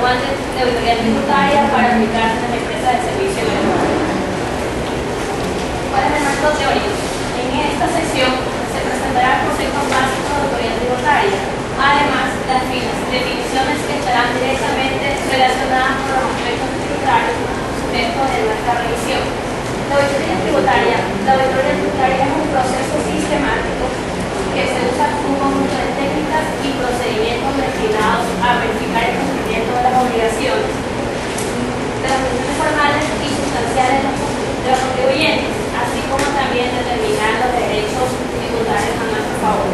comprobante de auditoría tributaria para aplicar en la empresa de servicio electrónico. ¿Cuál es el marco teórico? En esta sección se presentará conceptos básicos de auditoría tributaria, además las definiciones que estarán directamente relacionadas con los aspectos tributarios sujetos de nuestra revisión. La auditoría tributaria es un proceso sistemático que se usa un conjunto de técnicas y procedimientos destinados a verificar el cumplimiento de las obligaciones formales y sustanciales de los contribuyentes, así como también determinar los derechos tributarios a nuestro favor.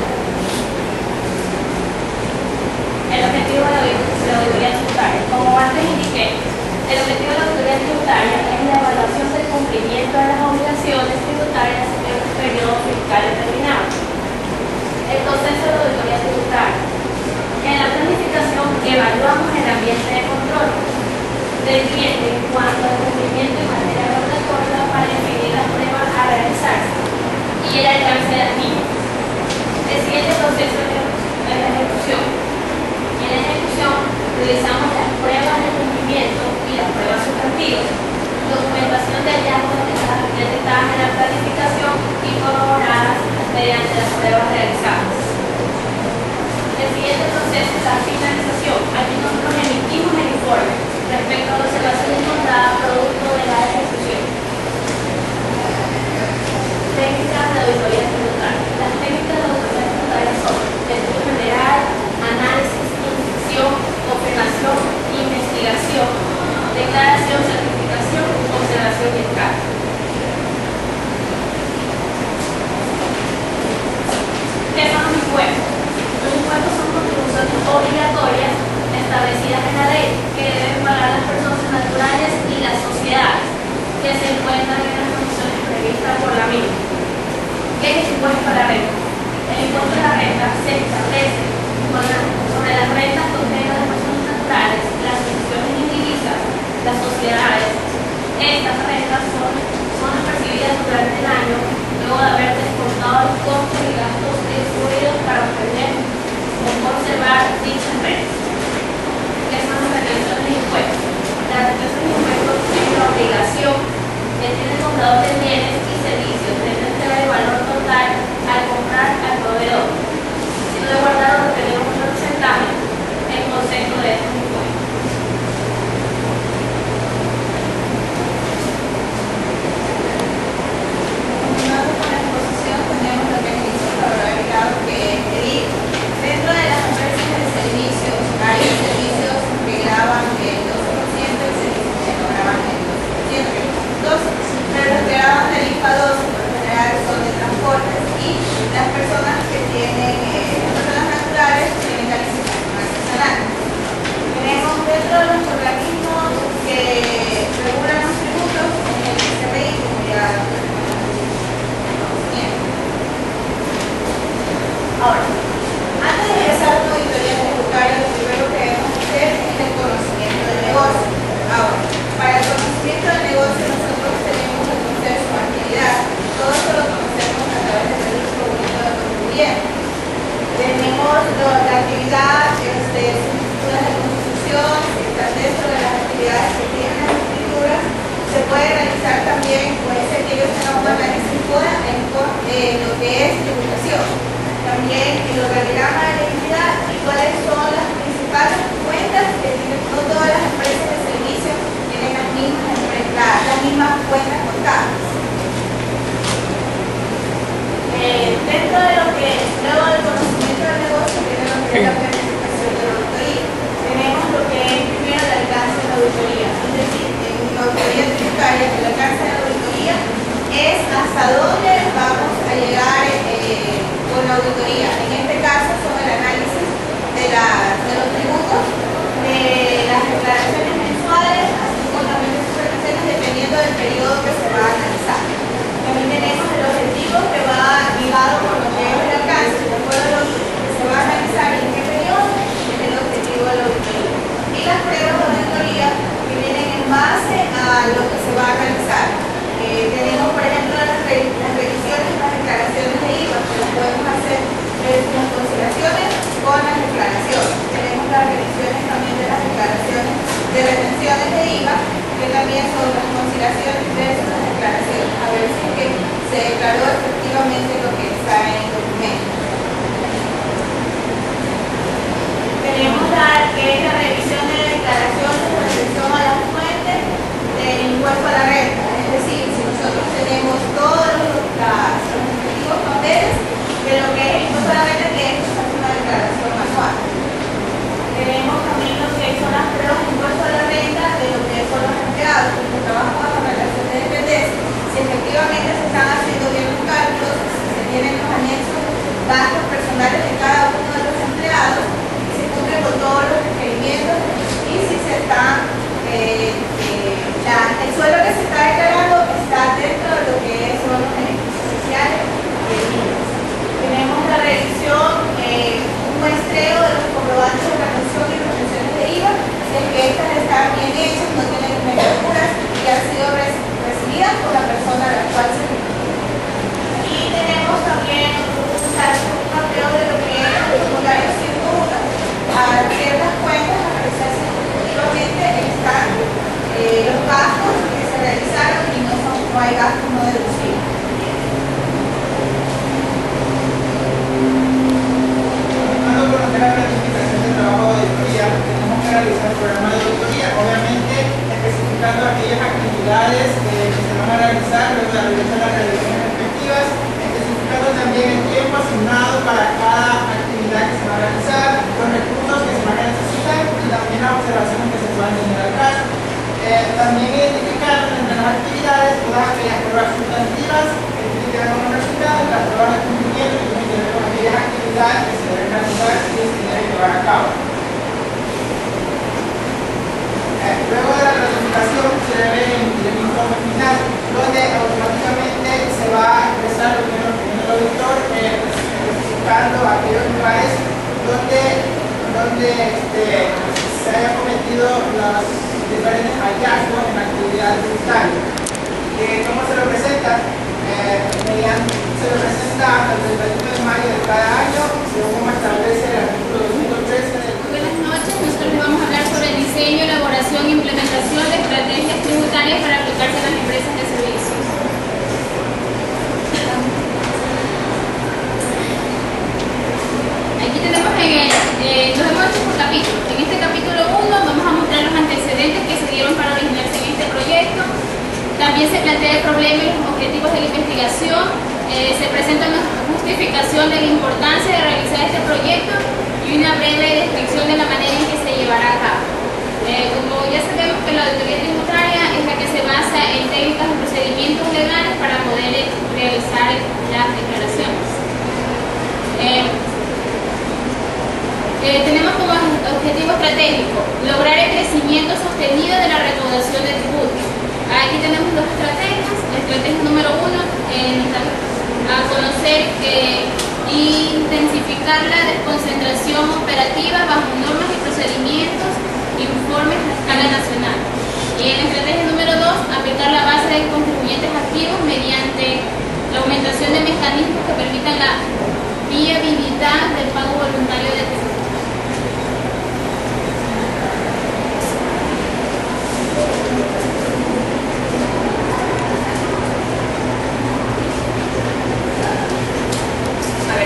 El objetivo de la auditoría tributaria, como antes indiqué, el objetivo de la auditoría tributaria es la evaluación del cumplimiento de las obligaciones tributarias en un periodo fiscal determinado. El proceso de la auditoría tributaria. En la planificación evaluamos el ambiente de control del cliente en cuanto al cumplimiento en materia regulatoria para definir las pruebas a realizarse y el alcance de las mismas. El siguiente proceso es la ejecución. En la ejecución realizamos las pruebas de cumplimiento y las pruebas sustantivas, documentación de hallazgos detectadas en la planificación y corroboradas mediante las pruebas realizadas. El siguiente proceso es la finalización. Aquí nosotros emitimos el informe respecto a la observación encontrada producto de la ejecución. Técnicas de auditoría tributaria. Las técnicas de auditoría tributaria son estudio general, análisis, inspección, confirmación, investigación, declaración, certificación, observación y escala. ¿Qué son los impuestos? Los impuestos son contribuciones obligatorias establecidas en la ley que deben pagar las personas naturales y las sociedades que se encuentran en las condiciones previstas por la misma. ¿Qué es el impuesto a la renta? El impuesto a la renta se establece sobre las rentas que obtengan las personas naturales, las instituciones indivisas, las sociedades. Estas rentas son percibidas durante el año luego de haber descontado los costos y gastos distribuidos para obtener o conservar dichas rentas. ¿Qué son las retenciones de impuestos? Las retenciones de impuestos es la obligación que tiene el comprador de bienes y servicios de entregar el valor total al comprar al proveedor, sino de guardar o retener un porcentaje en concepto de estos impuestos. Continuando con la exposición, tenemos lo que es el índice de valor agregado, que es el IVA. Dentro de las empresas de servicios, hay servicios que graban el 12% y servicios que no graban el 12%. Pero los que graban del IVA 12 por lo general son de transportes y las personas que tienen, las personas naturales tienen calificación artesanal. Tenemos dentro de los organismos que regulan los tributos, en el SRI, como ya ahora, antes de empezar una auditoría tributaria, lo primero que debemos hacer es el conocimiento del negocio. Ahora, para el conocimiento del negocio nosotros tenemos el concepto de actividad. Todo esto lo conocemos a través del registro único de contribuyentes. Tenemos la actividad, solicitudes de construcción, que están dentro de las actividades que tienen las escrituras. Se puede realizar también, puede ser que ellos tengan un análisis en lo que es tributación. También el organigrama de la entidad y cuáles son las principales cuentas que tienen. No todas las empresas de servicio tienen las mismas cuentas contables. Dentro de lo que, luego del conocimiento del negocio, viene lo que es la planificación de la auditoría. Tenemos lo que es primero el alcance de la auditoría. Es decir, en una auditoría tributaria, el alcance de la auditoría es hasta dónde vamos a llegar con la auditoría. En este caso son el análisis de los tributos, de las declaraciones mensuales, así como también de sus declaraciones dependiendo del periodo que se va a analizar. También tenemos el objetivo que va ligado con lo que es el alcance, de acuerdo a lo que se va a analizar y en qué periodo es el objetivo de la auditoría. Y las pruebas de auditoría que vienen en base a lo que se va a realizar. Tenemos, por ejemplo, las la planificación del trabajo de auditoría, tenemos que realizar el programa de auditoría, obviamente especificando aquellas actividades que se van a realizar luego de realizar las realizaciones respectivas, especificando también el tiempo asignado para cada actividad que se va a realizar, los recursos que se van a necesitar y también las observaciones que se puedan tener al caso. También identificar entre las actividades todas aquellas pruebas sustantivas que tienen que ver con los resultados, las pruebas de cumplimiento que tienen que ver con aquellas actividades que se deben realizar y que se deben llevar a cabo. Luego de la planificación se debe emitir el informe final, donde automáticamente se va a expresar lo que viene el auditor, especificando aquellos lugares donde se haya cometido los diferentes hallazgos en la actividad tributaria. ¿Cómo se lo presenta? Se lo presenta hasta el 31 de mayo de cada año, según como establece el artículo 213 del... Buenas noches, nosotros les vamos a hablar sobre el diseño, elaboración e implementación de estrategias tributarias para aplicarse a las empresas de servicios. Aquí tenemos los hemos hecho por capítulos. En este capítulo 1 vamos a mostrar los antecedentes que se dieron para originarse en este proyecto. También se plantea el problema y los objetivos de la investigación. Se presenta una justificación de la importancia de realizar este proyecto y una breve descripción de la manera en que se llevará a cabo. Como ya sabemos que la auditoría tributaria es la que se basa en técnicas y procedimientos legales para poder realizar las declaraciones. Tenemos como objetivo estratégico lograr el crecimiento sostenido de la recaudación de tributos. Aquí tenemos dos estrategias. La estrategia número 1 a conocer e intensificar la desconcentración operativa bajo normas y procedimientos uniformes a escala nacional. Y en la estrategia número 2, aplicar la base de contribuyentes activos mediante la aumentación de mecanismos que permitan la viabilidad del pago voluntario de tributos.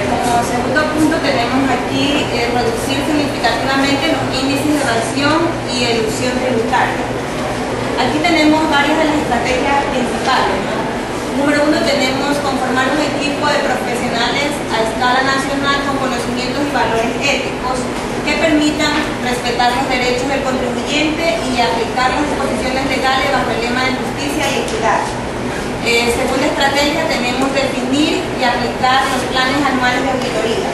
Como segundo punto tenemos aquí reducir significativamente los índices de evasión y elusión tributaria. Aquí tenemos varias de las estrategias principales, ¿no? Número 1, tenemos conformar un equipo de profesionales a escala nacional con conocimientos y valores éticos que permitan respetar los derechos del contribuyente y aplicar las disposiciones legales bajo el lema de justicia y equidad. Segunda estrategia, tenemos definir y aplicar los planes anuales de auditoría.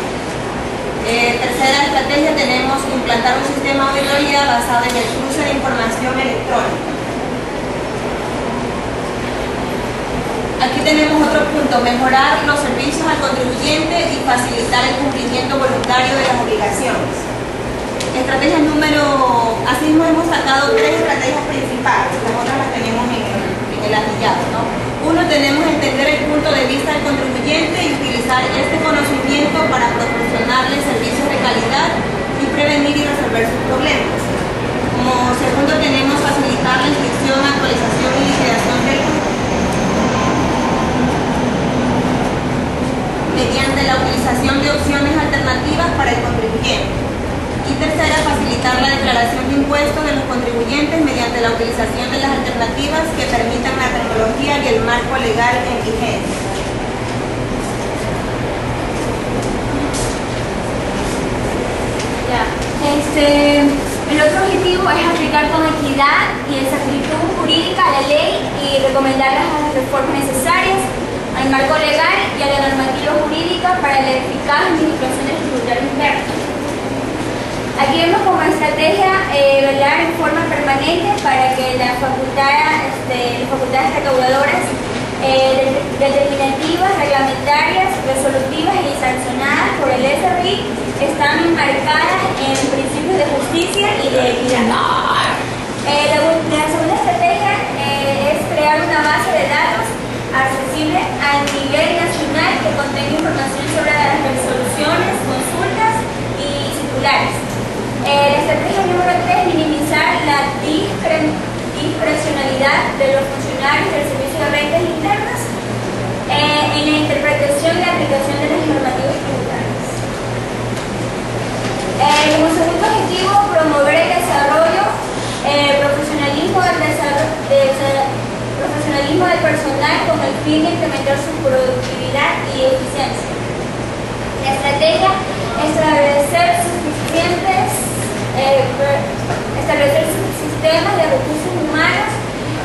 Tercera estrategia, tenemos implantar un sistema de auditoría basado en el cruce de información electrónica. Aquí tenemos otro punto, mejorar los servicios al contribuyente y facilitar el cumplimiento voluntario de las obligaciones. Estrategia asimismo hemos sacado 3 estrategias principales, las otras las tenemos en el astillado, ¿no? 1, tenemos entender el punto de vista del contribuyente y utilizar este conocimiento para proporcionarle servicios de calidad y prevenir y resolver sus problemas. Como segundo, tenemos facilitar la inscripción, actualización y liquidación mediante la utilización de opciones alternativas para el contribuyente. Y tercera, facilitar la declaración de impuestos de los contribuyentes mediante la utilización de las alternativas que permitan la tecnología y el marco legal en vigencia. El otro objetivo es aplicar con equidad y exactitud jurídica la ley y recomendar las reformas necesarias al marco legal y a la normativa jurídica para la eficaz administración del tributario interno. Aquí vemos como estrategia velar en forma permanente para que las facultades recaudadoras determinativas, reglamentarias, resolutivas y sancionadas por el SRI están enmarcadas en principios de justicia y de equidad. La segunda estrategia es crear una base de datos accesible a nivel nacional que contenga información sobre las resoluciones, consultas y circulares. La estrategia número 3, minimizar la discrecionalidad de los funcionarios del Servicio de Rentas Internas en la interpretación y la aplicación de las normativas tributarias. Como segundo objetivo, promover el desarrollo, profesionalismo del personal con el fin de incrementar su productividad y eficiencia. La estrategia, establecer sistemas de recursos humanos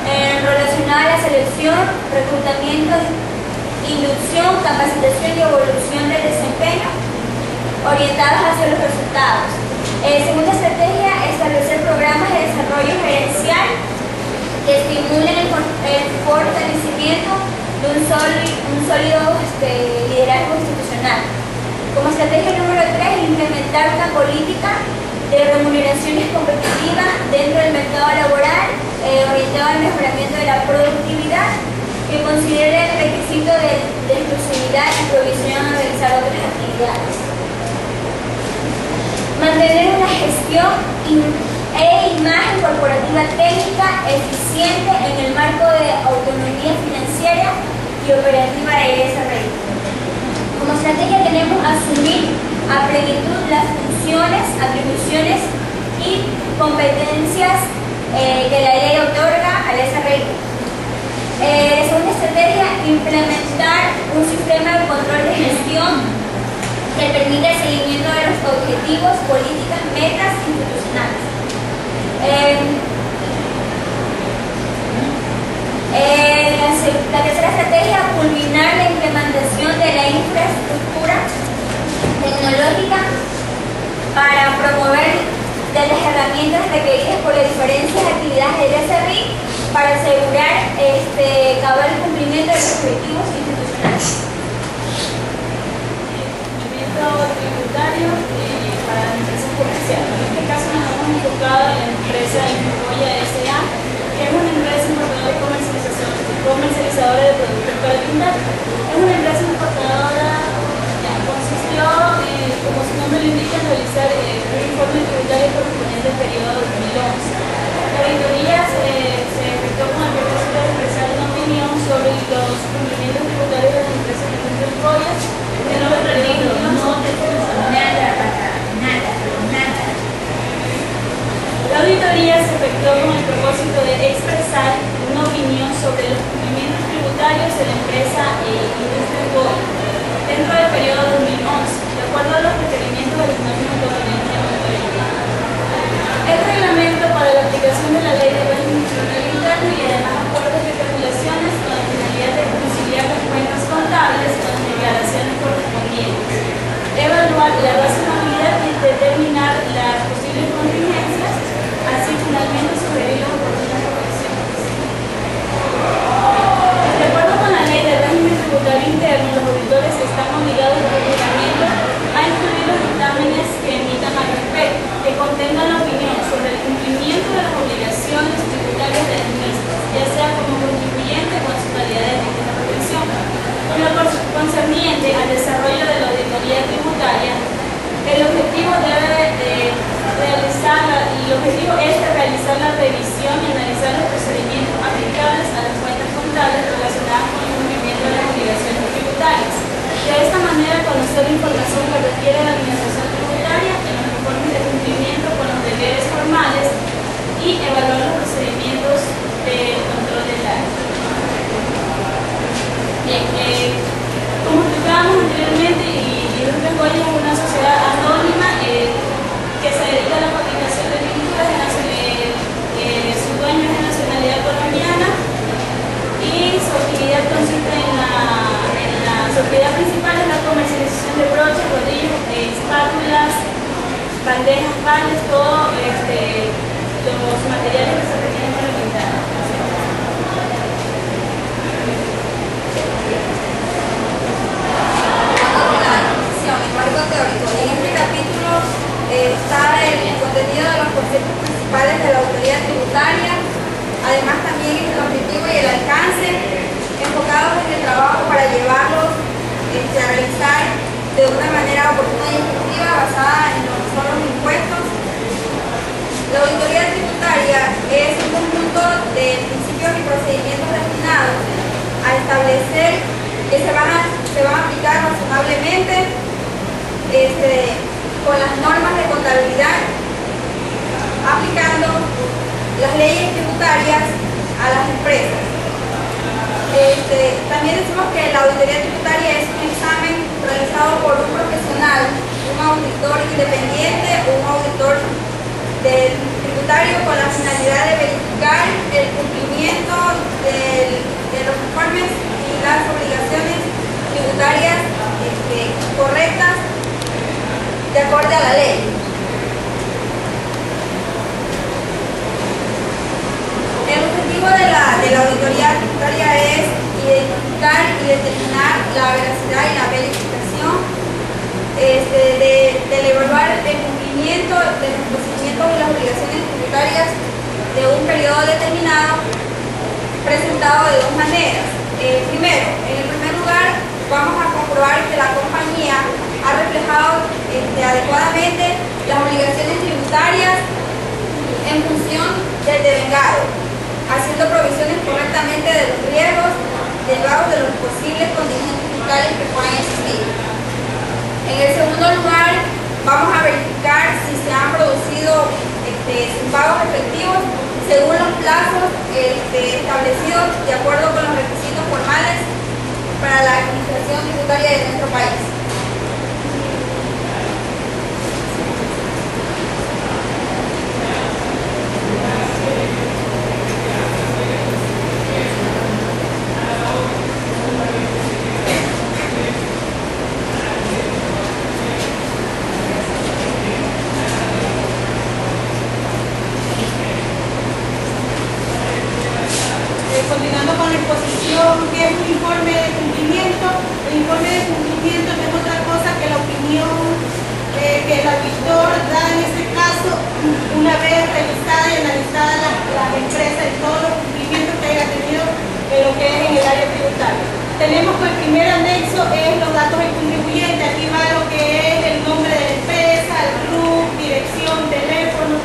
relacionados a la selección, reclutamiento, inducción, capacitación y evolución del desempeño, orientados hacia los resultados. Segunda estrategia, establecer programas de desarrollo gerencial que estimulen el fortalecimiento de un sólido liderazgo institucional. Como estrategia número 3, implementar una política de remuneraciones competitivas dentro del mercado laboral orientado al mejoramiento de la productividad, que considere el requisito de exclusividad y provisión a realizar otras actividades. Mantener una gestión e imagen corporativa técnica eficiente en el marco de autonomía financiera y operativa de SRI. Como estrategia tenemos asumir a plenitud las funciones, atribuciones y competencias que la ley otorga al SRI. Segunda estrategia, implementar un sistema de control de gestión que permita el seguimiento de los objetivos, políticas, metas institucionales. La tercera estrategia, culminar la implementación de la infraestructura tecnológica para promover de las herramientas requeridas por las diferentes actividades del SRI para asegurar cabal cumplimiento de los objetivos institucionales. Tributario para las empresas comerciales. En este caso nos hemos enfocado en la empresa Infoya S.A., que es una empresa importadora y comercializadora de productos para pintar. Es una empresa importadora que consistió, como su nombre lo indica, en realizar un informe tributario correspondiente al periodo 2011. La auditoría se efectuó con el propósito de expresar una opinión sobre los cumplimientos tributarios de las empresas que cumplen Infoya. La auditoría se efectuó con el propósito de expresar una opinión sobre los cumplimientos tributarios de la empresa Industria Gold dentro del periodo 2011, de acuerdo a los requerimientos de las normas de auditoría. El reglamento para la aplicación de la ley de régimen tributario interno y además acuerdos y regulaciones con la finalidad de conciliar las cuentas contables con las declaraciones correspondientes, evaluar la razonabilidad y determinar las posibles contingencias, así finalmente sugerir las oportunas correcciones. De acuerdo con la ley del régimen tributario interno, los auditores están obligados por reglamento a incluir los dictámenes que emitan al respecto, que contengan la opinión sobre el cumplimiento de las obligaciones tributarias de las mismas, ya sea como contribuyente o en su calidad de agente de protección. Con lo concerniente al desarrollo de la auditoría tributaria, el objetivo es realizar la revisión y analizar los procedimientos aplicables a las cuentas contables relacionadas con el cumplimiento de las obligaciones tributarias. De esta manera, conocer la información que requiere la administración tributaria en los informes de cumplimiento con los deberes formales y evaluar los procedimientos de control del área. Bien, como explicábamos anteriormente, Industria Gold es una sociedad anónima que se dedica a la fabricación de pinturas, su dueño es de nacionalidad colombiana y su actividad consiste su actividad principal es la comercialización de broches, rodillos, espátulas, bandejas, panes, todos los materiales que se requieren para pintar. Marco teórico. En este capítulo está el contenido de los conceptos principales de la autoridad tributaria, además también el objetivo y el alcance, enfocados en el trabajo para llevarlos a realizar de una manera oportuna y efectiva basada en lo que son los impuestos. La auditoría tributaria es un conjunto de principios y procedimientos destinados a establecer que se van a aplicar razonablemente con las normas de contabilidad, aplicando las leyes tributarias a las empresas. También decimos que la auditoría tributaria es un examen realizado por un profesional, un auditor independiente o un auditor tributario con la finalidad de verificar el cumplimiento de los informes y las obligaciones tributarias correctas de acuerdo a la ley. El objetivo de la auditoría tributaria es identificar y determinar la veracidad y la verificación del evaluar el cumplimiento de los procedimientos y las obligaciones tributarias de un periodo determinado, presentado de dos maneras. Primero, en el primer lugar, vamos a comprobar que la compañía ha reflejado adecuadamente las obligaciones tributarias en función del devengado, haciendo provisiones correctamente de los riesgos derivados de los posibles contingentes fiscales que puedan existir. En el segundo lugar, vamos a verificar si se han producido pagos efectivos según los plazos establecidos de acuerdo con los requisitos formales para la administración tributaria de nuestro país. Continuando con la exposición, que es un informe de cumplimiento. El informe de cumplimiento no es otra cosa que la opinión que el auditor da en este caso, una vez revisada y analizada las empresas y todos los cumplimientos que haya tenido en lo que es en el área tributaria. Tenemos que el primer anexo es los datos del contribuyente. Aquí va lo que es el nombre de la empresa, el RUC, dirección, teléfono.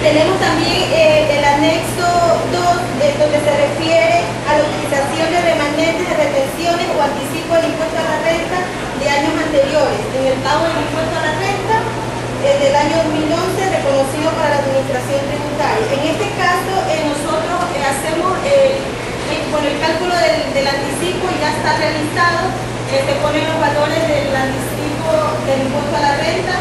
Tenemos también el anexo 2, donde se refiere a la utilización de remanentes de retenciones o anticipo del impuesto a la renta de años anteriores en el pago del impuesto a la renta del año 2011 reconocido para la administración tributaria. En este caso nosotros hacemos el cálculo del anticipo y ya está realizado, se ponen los valores del anticipo del impuesto a la renta,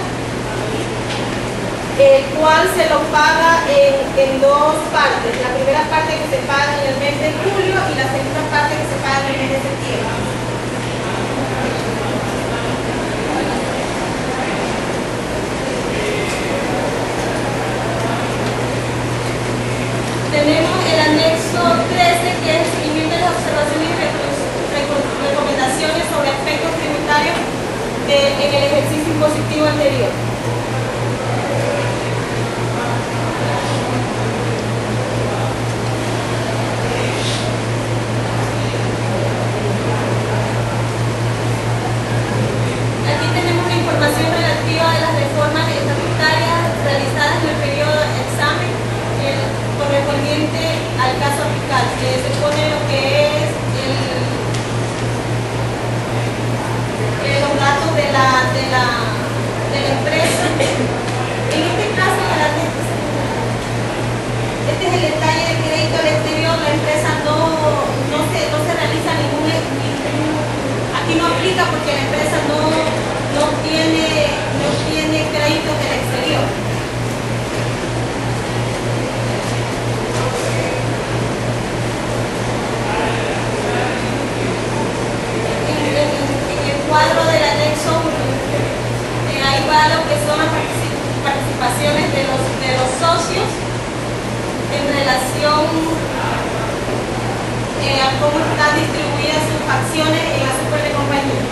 el cual se lo paga en dos partes. La primera parte que se paga en el mes de julio y la segunda parte que se paga en el mes de septiembre. Tenemos el anexo 13, que es el seguimiento de las observaciones y recomendaciones sobre aspectos tributarios en el ejercicio impositivo anterior. Aquí tenemos la información relativa a las reformas estatutarias realizadas en el periodo de examen correspondiente al caso fiscal, que se pone lo que es los datos de la empresa. En este caso, este es el detalle de crédito al exterior. La empresa no se realiza aquí no aplica porque la empresa no tiene créditos del exterior. En el cuadro del anexo 1, ahí va lo que son las participaciones de los socios en relación a cómo están distribuidas sus acciones en la super de compañía.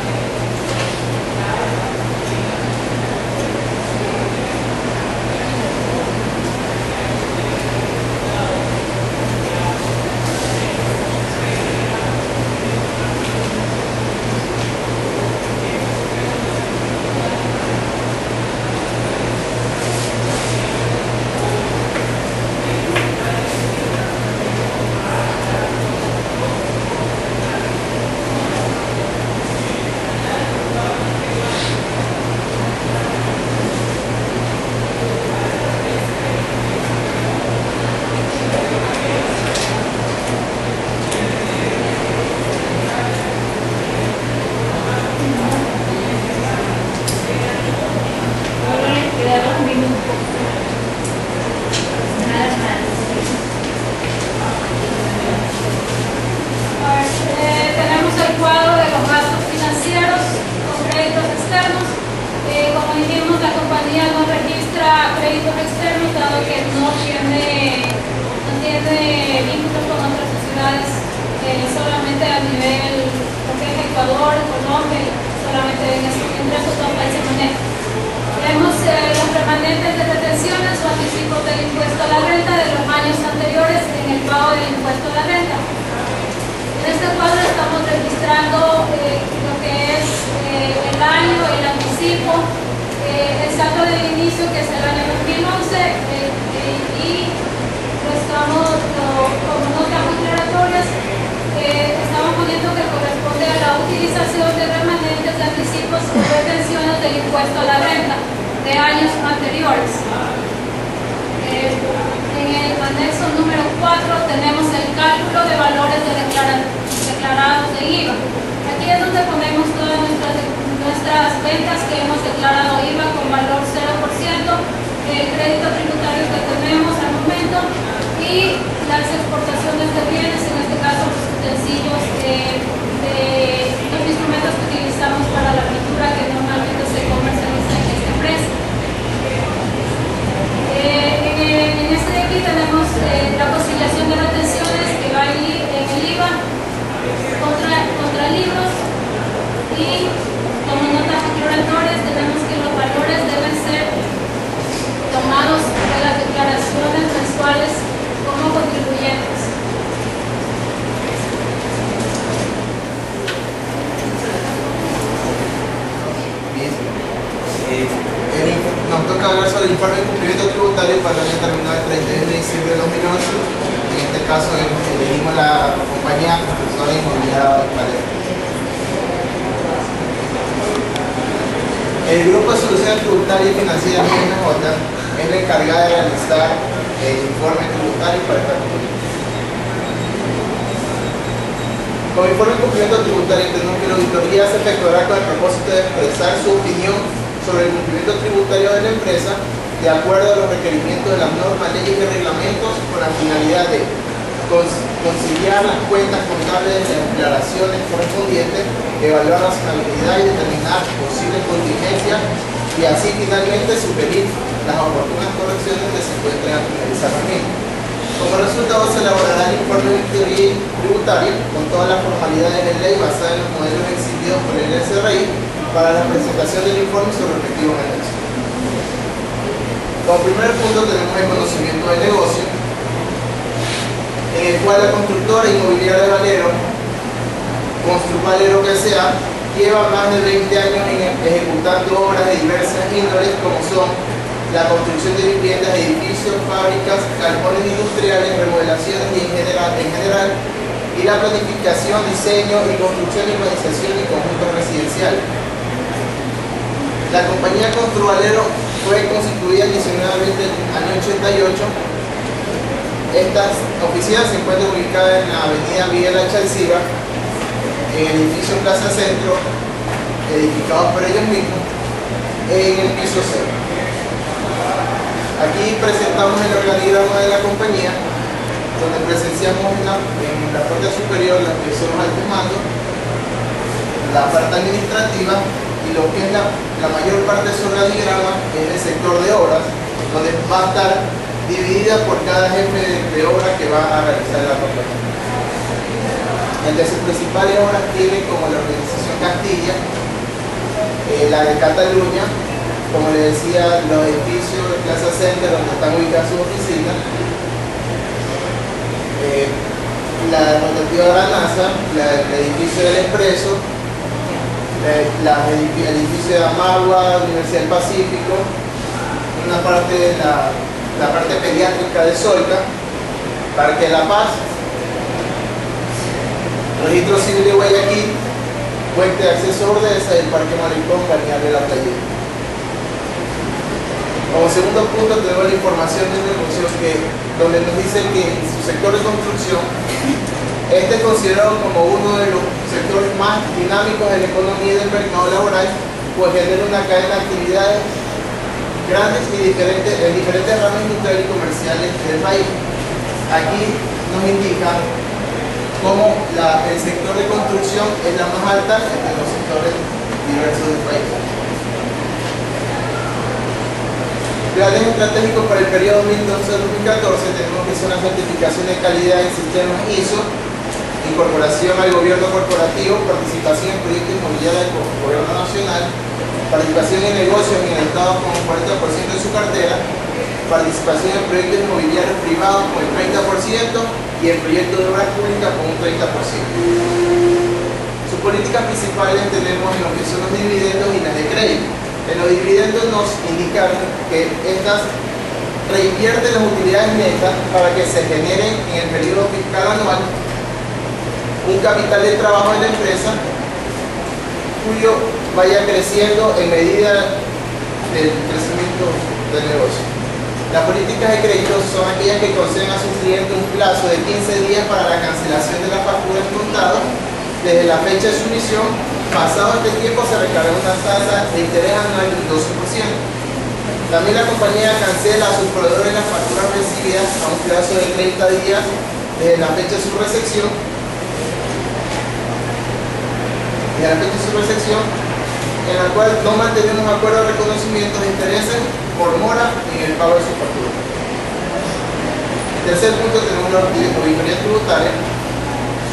revisando desde el inicio, que es el año 2011, y lo estamos, como notas declaratorias, estamos poniendo que corresponde a la utilización de remanentes de anticipos o retenciones del impuesto a la renta de años anteriores. En el anexo número 4 tenemos el cálculo de valores de declarados de IVA. Aquí es donde ponemos todas nuestras ventas que hemos declarado IVA con valor 0%, el crédito tributario que tenemos al momento y las exportaciones de bienes, en este caso los utensilios de los instrumentos que utilizamos para la pintura que normalmente se comercializa en esta empresa. En este de aquí tenemos la conciliación de retenciones que va ahí en el IVA contra libros, y como notas aclaratorias tenemos que los valores deben ser tomados de las declaraciones mensuales como contribuyentes. Nos toca hablar sobre el informe de cumplimiento tributario para el año terminado el 31 de diciembre de 2011. En este caso elegimos la compañía constructora inmobiliaria Palermo. El Grupo de Soluciones Tributarias y Financieras INJ es la encargada de realizar el informe tributario para esta compañía. Con el informe de cumplimiento tributario entendemos que la auditoría se efectuará con el propósito de expresar su opinión sobre el cumplimiento tributario de la empresa de acuerdo a los requerimientos de las normas, leyes y reglamentos, con la finalidad de conciliar las cuentas contables de las declaraciones correspondientes, evaluar la razonabilidad y determinar posibles contingencias, y así finalmente sugerir las oportunas correcciones que se encuentren a finalizar la misma. Como resultado se elaborará el informe de auditoría tributaria con todas las formalidades de ley basadas en los modelos exigidos por el SRI para la presentación del informe y su respectivo anexo. Como primer punto tenemos el conocimiento del negocio, en el cual la constructora inmobiliaria Valero, Construvalero S.A., lleva más de 20 años ejecutando obras de diversas índoles como son la construcción de viviendas, edificios, fábricas, galpones industriales, remodelaciones y en general, y la planificación, diseño y construcción y urbanización y conjuntos residenciales. La compañía Construvalero fue constituida inicialmente en el año 88. Estas oficinas se encuentran ubicadas en la avenida Miguel Chalciba, en el edificio Plaza Centro, edificados por ellos mismos, en el piso 0. Aquí presentamos el organigrama de la compañía, donde presenciamos en la parte superior las que son los altos mandos, la parte administrativa, y lo que es la mayor parte de su organigrama es el sector de obras, donde va a estar dividida por cada jefe de obra que va a realizar la compañía. Entre sus principales obras tiene como la organización Castilla, la de Cataluña, como les decía, los edificios de Plaza Center donde están ubicadas sus oficinas, la rotativa de la NASA, el edificio del Expreso, el edificio de Amagua, Universidad del Pacífico, una parte de la parte pediátrica de Solca, Parque de la Paz, Registro Civil de Guayaquil, Puente de Acceso a Ordesa y el Parque Malecón, Balneario de la Playa. Como segundo punto tenemos la información del negocio donde nos dice que en su sector de construcción este es considerado como uno de los sectores más dinámicos de la economía y del mercado laboral, pues genera una cadena de actividades grandes y en diferentes ramas industriales y comerciales del país. Aquí nos indica cómo el sector de construcción es la más alta entre los sectores diversos del país. Planes estratégicos para el periodo 2012-2014 tenemos que son la certificación de calidad en sistemas ISO, incorporación al gobierno corporativo, participación en proyectos inmobiliarios del gobierno nacional, participación en negocios en el Estado con un 40% de su cartera, participación en proyectos inmobiliarios privados con el 30% y en proyectos de obras públicas con un 30%. Sus políticas principales tenemos en lo que son los dividendos y las de crédito. En los dividendos no nos indicaron que estas reinvierten las utilidades netas para que se genere en el periodo fiscal anual un capital de trabajo de la empresa cuyo vaya creciendo en medida del crecimiento del negocio. Las políticas de crédito son aquellas que conceden a su cliente un plazo de 15 días para la cancelación de la factura en contado. Desde la fecha de su emisión, pasado este tiempo, se recarga una tasa de interés anual del 12%. También la compañía cancela a sus proveedores las facturas recibidas a un plazo de 30 días desde la fecha de su recepción. En la cual no mantenemos acuerdo de reconocimiento de intereses por mora en el pago de su factura. En tercer punto tenemos la auditoría tributaria,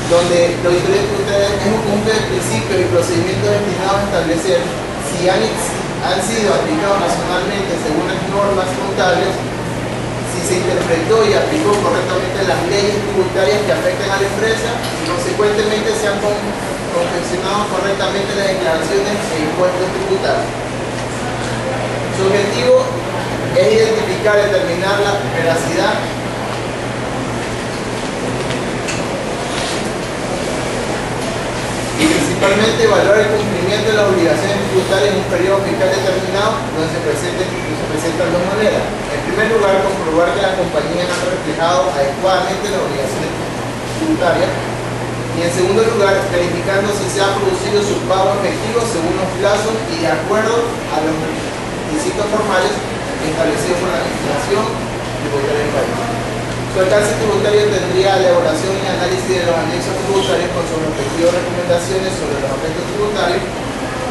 donde la auditoría tributaria es un conjunto de principios y procedimientos destinados a establecer si han sido aplicados nacionalmente según las normas contables, si se interpretó y aplicó correctamente las leyes tributarias que afectan a la empresa y consecuentemente se han confeccionado correctamente las declaraciones e impuestos tributarios. Su objetivo es identificar y determinar la veracidad y principalmente evaluar el cumplimiento de las obligaciones tributarias en un periodo fiscal determinado donde se presentan dos maneras. En primer lugar, comprobar que las compañías han reflejado adecuadamente las obligaciones tributarias. Y en segundo lugar, verificando si se ha producido su pago efectivo según los plazos y de acuerdo a los requisitos formales establecidos por la legislación tributaria del país. Su alcance tributario tendría la elaboración y análisis de los anexos tributarios con sus respectivas recomendaciones sobre los aspectos tributarios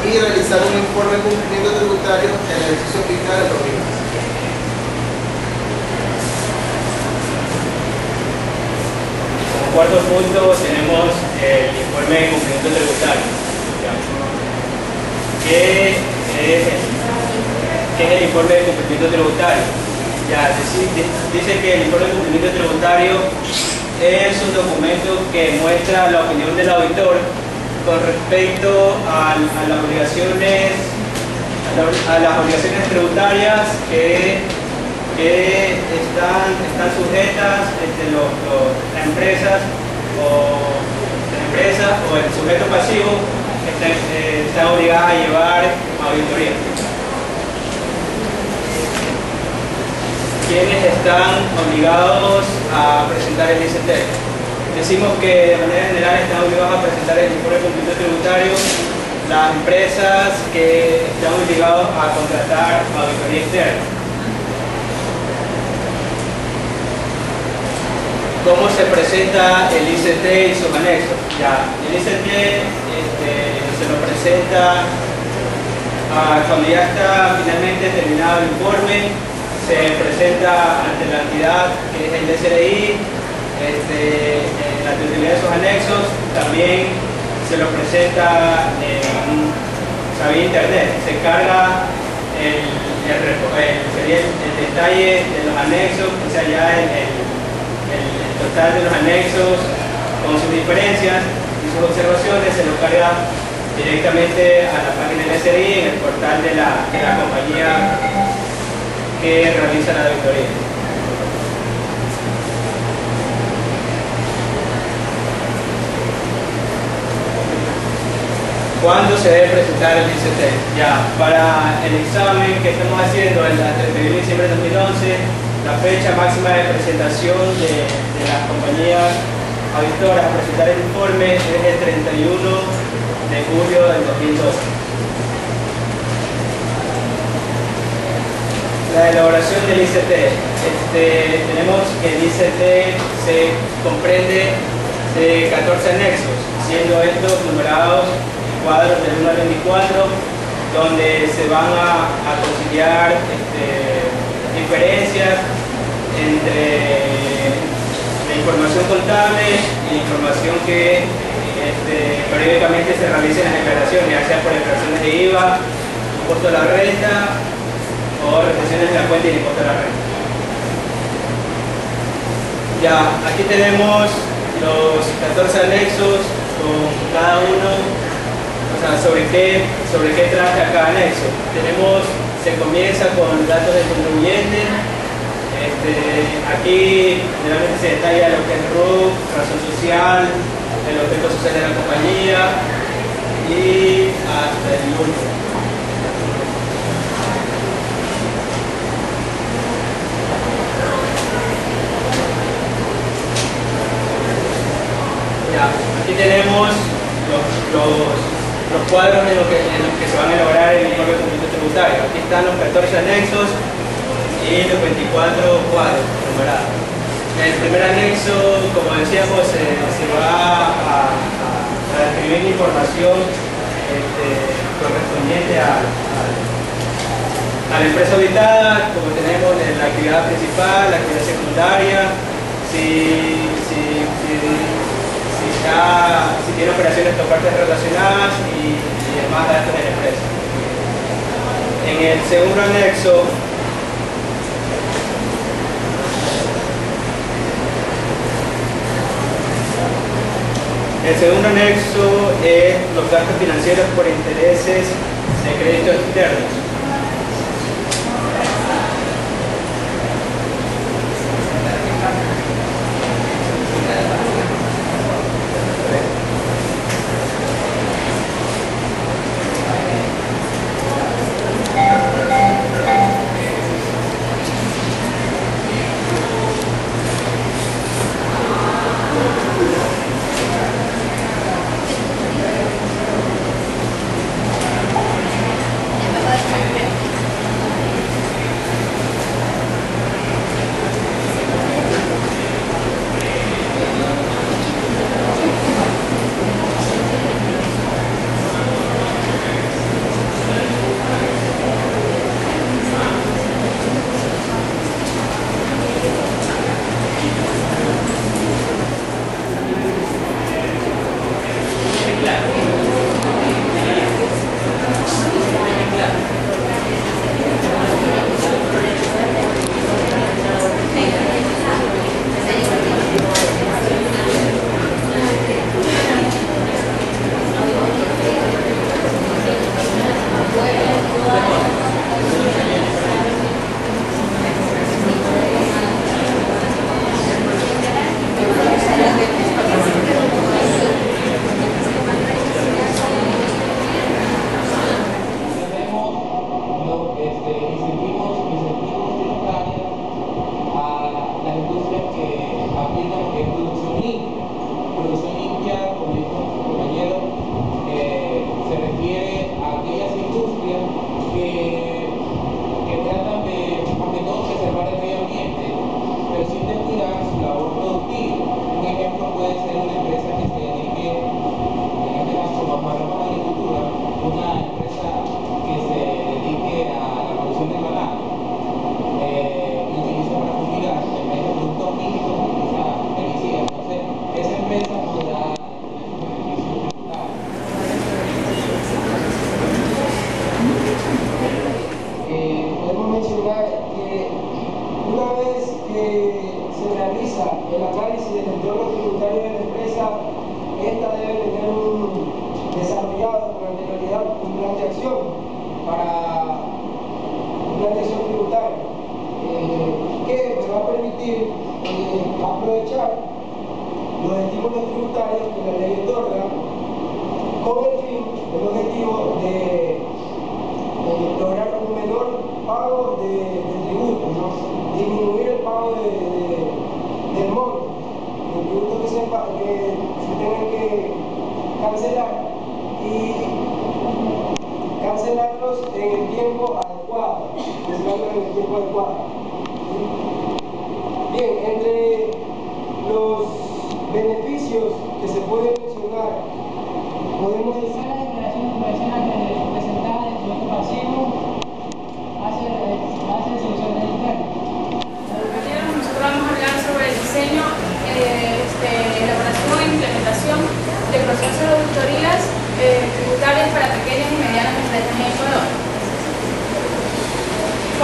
y realizar un informe de cumplimiento tributario en el ejercicio fiscal de los mismos. Cuarto punto tenemos el informe de cumplimiento tributario. ¿Qué es el informe de cumplimiento tributario? Dice que el informe de cumplimiento tributario es un documento que muestra la opinión del auditor con respecto a las obligaciones tributarias que están sujetas las empresas o el sujeto pasivo están obligadas a llevar auditoría. ¿Quiénes están obligados a presentar el ICT? Decimos que de manera general están obligados a presentar el informe de cumplimiento tributario las empresas que están obligados a contratar auditoría externa. ¿Cómo se presenta el ICT y sus anexos? El ICT se lo presenta cuando ya está finalmente terminado el informe, se presenta ante la entidad que es el SRI, la titularidad de sus anexos, también se lo presenta vía internet, se carga sería el detalle de los anexos, o sea ya el total de los anexos con sus diferencias y sus observaciones se lo carga directamente a la página del SRI en el portal de la compañía que realiza la auditoría. ¿Cuándo se debe presentar el ICT? Para el examen que estamos haciendo el 31 de diciembre de 2011, la fecha máxima de presentación de las compañías auditoras a presentar el informe es el 31 de julio del 2012. La elaboración del ICT. Tenemos que el ICT se comprende de 14 anexos, siendo estos numerados en cuadros del 1 al 24, donde se van a conciliar diferencias entre la información contable y la información que periódicamente se realiza en las declaraciones, ya sea por declaraciones de IVA, impuesto a la renta o retenciones de la cuenta y el impuesto a la renta. Aquí tenemos los 14 anexos con cada uno, sobre qué trata cada anexo. Tenemos se comienza con datos del contribuyente. Aquí generalmente se detalla lo que es RUC, razón social, el objeto social de la compañía y hasta el último. Ya, aquí tenemos los cuadros en los que se van a elaborar el informe de cumplimiento tributario. Aquí están los 14 anexos y los 24 cuadros numerados. El primer anexo, como decíamos, se va a describir la información correspondiente a la empresa auditada, como tenemos la actividad principal, la actividad secundaria, si tiene operaciones por partes relacionadas y demás datos de la empresa. En el segundo anexo, es los gastos financieros por intereses de crédito externos.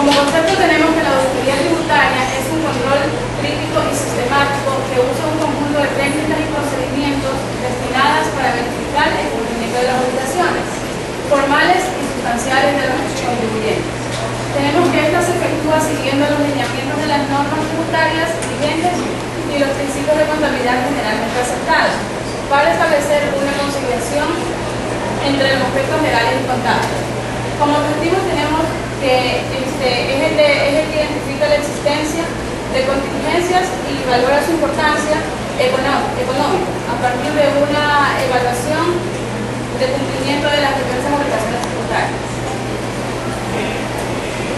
Como concepto tenemos que la auditoría tributaria es un control crítico y sistemático que usa un conjunto de técnicas y procedimientos destinadas para verificar el cumplimiento de las tributarias vigentes y los principios de contabilidad generalmente aceptados, para establecer una conciliación entre los aspectos legales y contables. Como objetivo tenemos que es el que identifica la existencia de contingencias y valora su importancia económica a partir de una evaluación de cumplimiento de las diversas obligaciones tributarias.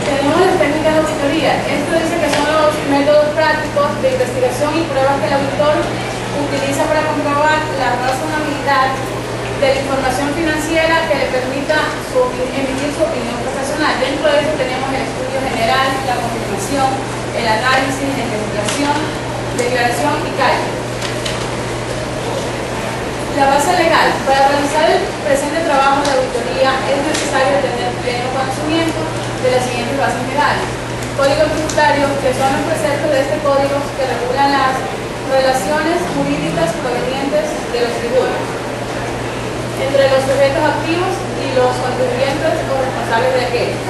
Tenemos las técnicas de auditoría. Esto dice que son los métodos prácticos de investigación y pruebas que el auditor utiliza para comprobar la razonabilidad de la información financiera que le permita emitir su opinión profesional. Dentro de eso tenemos el estudio general, la confirmación, el análisis, la investigación, declaración y cálculo. La base legal. Para realizar el presente trabajo de auditoría es necesario tener pleno conocimiento de las siguientes bases legales. Código tributario, que son los preceptos de este código que regulan las relaciones jurídicas provenientes de los tributos entre los sujetos activos y los contribuyentes o responsables de aquellos.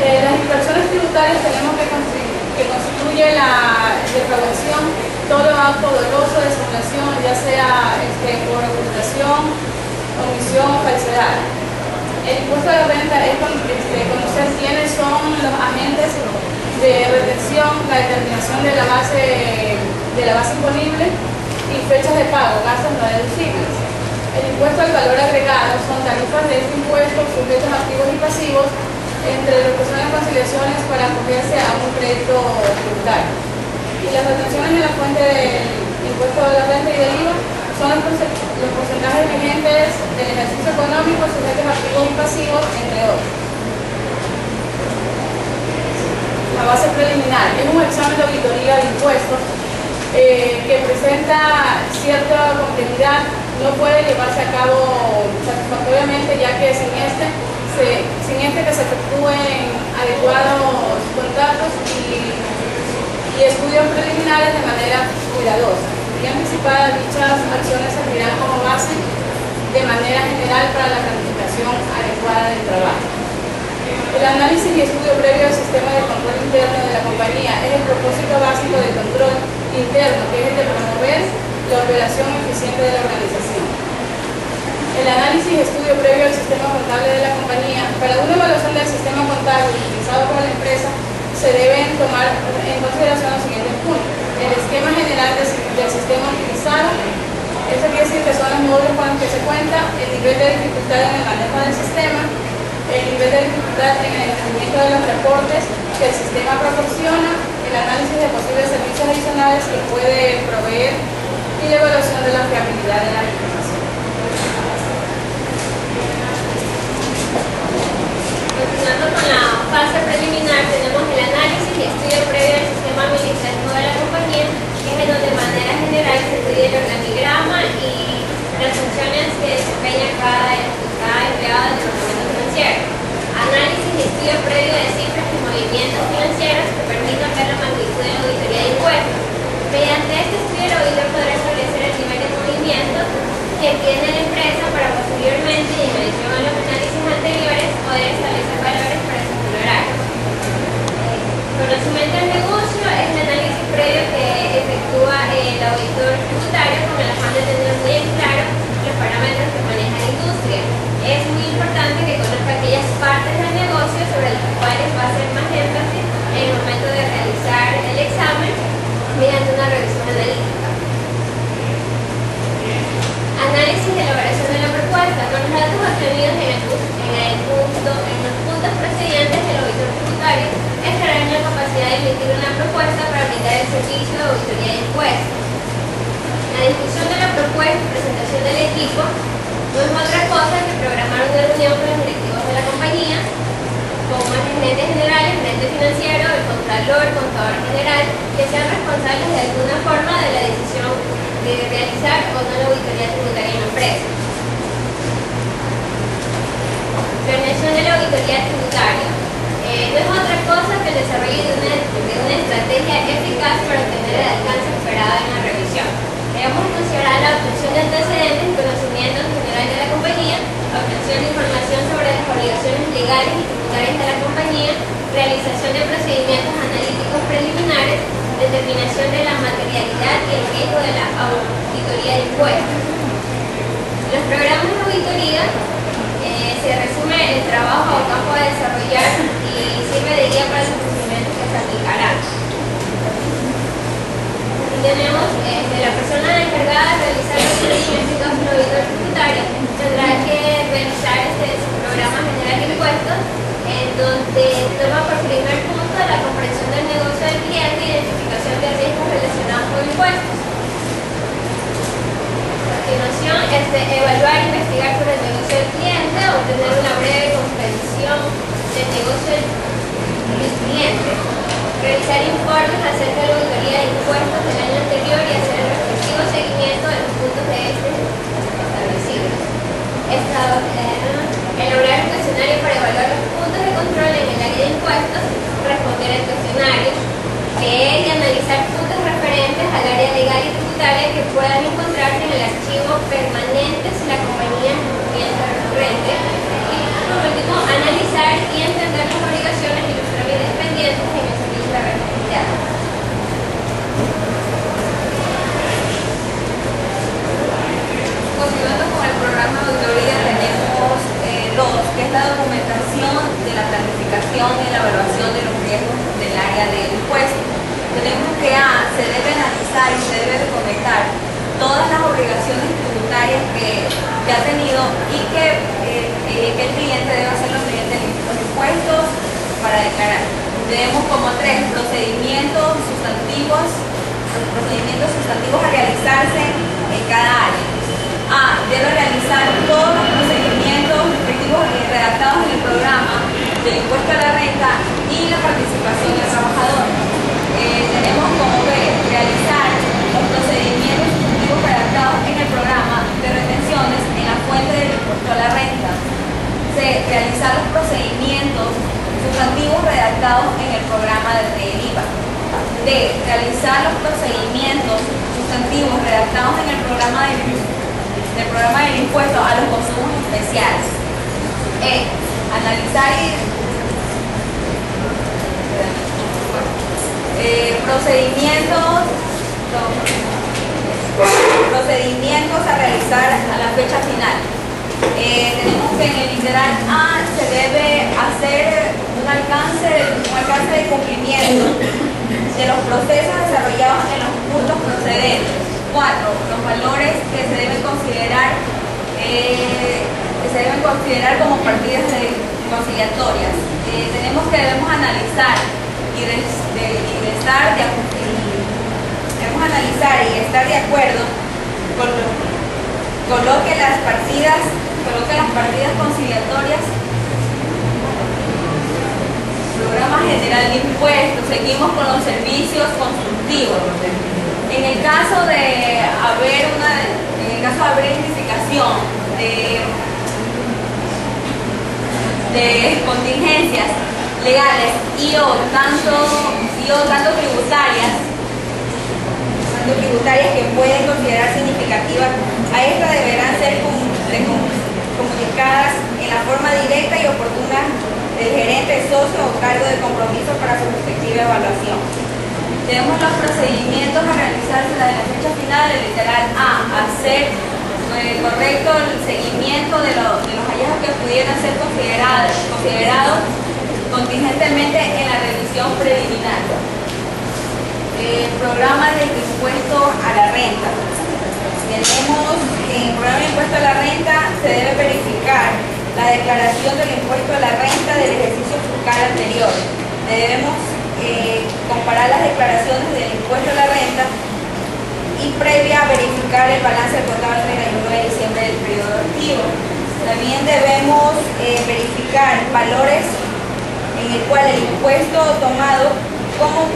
Las infracciones tributarias tenemos que constituye la defraudación, todo acto doloso de simulación, ya sea por ocultación, omisión o falsedad. El impuesto de la renta es conocer quiénes son los agentes de retención, la determinación de la base imponible y fechas de pago, gastos no deducibles. El impuesto al valor agregado son tarifas de este impuesto, sujetos activos y pasivos, entre lo que son las conciliaciones para acogerse a un crédito tributario. Y las retenciones en la fuente del impuesto de la renta y del IVA son los porcentajes vigentes del ejercicio económico, sujetos activos y pasivos, entre otros. La base preliminar es un examen de auditoría de impuestos que presenta cierta complejidad, no puede llevarse a cabo satisfactoriamente, ya que sin este que se efectúen adecuados contratos y estudios preliminares de manera cuidadosa. Y anticipada, dichas acciones servirán como base de manera general para la planificación adecuada del trabajo. El análisis y estudio previo del sistema de control interno de la compañía es el propósito básico del control interno, que es el de promover la operación eficiente de la organización. El análisis y estudio previo al sistema contable de la compañía. Para una evaluación del sistema contable utilizado por la empresa se deben tomar en consideración los siguientes puntos. El esquema general del sistema utilizado, eso quiere decir que son los módulos con los que se cuenta, el nivel de dificultad en el manejo del sistema, el nivel de dificultad en el entendimiento de los reportes que el sistema proporciona, el análisis de posibles servicios adicionales que puede proveer y la evaluación de la fiabilidad de la información. Continuando con la fase preliminar, tenemos el análisis y estudio previo del sistema administrativo de la compañía, que es en donde de manera general se estudia el organigrama y las funciones que desempeña cada empleado del departamento financiero. Análisis y estudio previo de cifras y movimientos financieros que permitan ver la magnitud de la auditoría de impuestos. Mediante este estudio, el auditor podrá establecer el nivel de movimiento que tiene la empresa para posteriormente, y en adición a los análisis anteriores, poder establecer valores para su honorario. Conocimiento del negocio es el análisis previo que efectúa el auditor tributario con el afán de tener muy en claro los parámetros que maneja la industria. Es muy importante que conozca aquellas partes del negocio sobre las cuales va a hacer más énfasis en el momento de realizar el examen mediante una revisión analítica. Análisis de elaboración de la propuesta. Con los datos obtenidos en los puntos procedentes del auditor tributario, estará en la capacidad de emitir una propuesta para brindar el servicio de auditoría de impuestos. La discusión de la propuesta y presentación del equipo no es otra cosa que programar una reunión con los directivos de la compañía, como el gerente general, el gerente financiero, el contador general, que sean responsables de alguna forma de la decisión de realizar o no la auditoría tributaria en la empresa. Planeación de la auditoría tributaria. No es otra cosa que el desarrollo de una estrategia eficaz para obtener el alcance esperado en la revisión. Debemos considerar la obtención de antecedentes y conocimientos generales de la compañía, obtención de información sobre las obligaciones legales y tributarias de la compañía, realización de procedimientos analíticos preliminares, determinación de la materialidad y el riesgo de la auditoría de impuestos. Los programas de auditoría se resume el trabajo o campo a desarrollar y sirve de guía para los procedimientos que se aplicarán. Y tenemos la persona encargada de realizar los procedimientos de auditor tributario tendrá que realizar su programa general de impuestos, en donde toma por primer punto la comprensión del negocio del cliente y identificación de riesgos relacionados con impuestos. A continuación, evaluar e investigar sobre el negocio del cliente, obtener una breve comprensión del negocio del cliente, realizar informes acerca de la auditoría de impuestos del año anterior y hacer el respectivo seguimiento de los puntos de establecidos. Elaborar un cuestionario para evaluar los puntos de control en el área de impuestos, responder al cuestionario, leer y analizar puntos referentes al área legal y tributaria que puedan encontrarse en el archivo permanente si la compañía es un cliente recurrente, y por último, analizar y entender las obligaciones y los trámites pendientes en el servicio de responsabilidad. Continuando con el programa de auditoría, tenemos dos, que es la documentación de la planificación y la evaluación de los riesgos del área de impuestos. Tenemos que se debe analizar y se debe documentar todas las obligaciones tributarias que ha tenido y que el cliente debe hacerlo mediante los impuestos para declarar. Tenemos como tres procedimientos sustantivos a realizarse en cada área. Debe realizar todos los procedimientos respectivos redactados en el programa del impuesto a la renta y la participación del trabajador. Tenemos como B, realizar los procedimientos sustantivos redactados en el programa de retenciones en la fuente del impuesto a la renta. C, realizar los procedimientos sustantivos redactados en el programa de IVA. D, realizar los procedimientos sustantivos redactados en el programa del impuesto a los consumos especiales. E, analizar procedimientos a realizar a la fecha final. Tenemos que en el literal A se debe hacer un alcance de cumplimiento de los procesos desarrollados en los puntos procedentes. 4. Los valores que se deben considerar como partidas conciliatorias. Debemos analizar y estar de acuerdo coloque las partidas conciliatorias. Programa general de impuestos. Seguimos con los servicios constructivos. En el caso de haber identificación de contingencias legales y o tanto tributarias que pueden considerar significativas, a estas deberán ser comunicadas en la forma directa y oportuna del gerente, socio o cargo de compromiso para su respectiva evaluación. Tenemos los procedimientos a realizarse de la fecha final del literal A, hacer correcto el seguimiento de los hallazgos que pudieran ser considerados contingentemente en la revisión preliminar. Programa del impuesto a la renta. Tenemos en el programa de impuesto a la renta se debe verificar la declaración del impuesto a la renta del ejercicio fiscal anterior. Debemos comparar las declaraciones del impuesto a la renta y previa a verificar el balance contable el 31 de diciembre del periodo activo. También debemos verificar valores en el cual el impuesto tomado como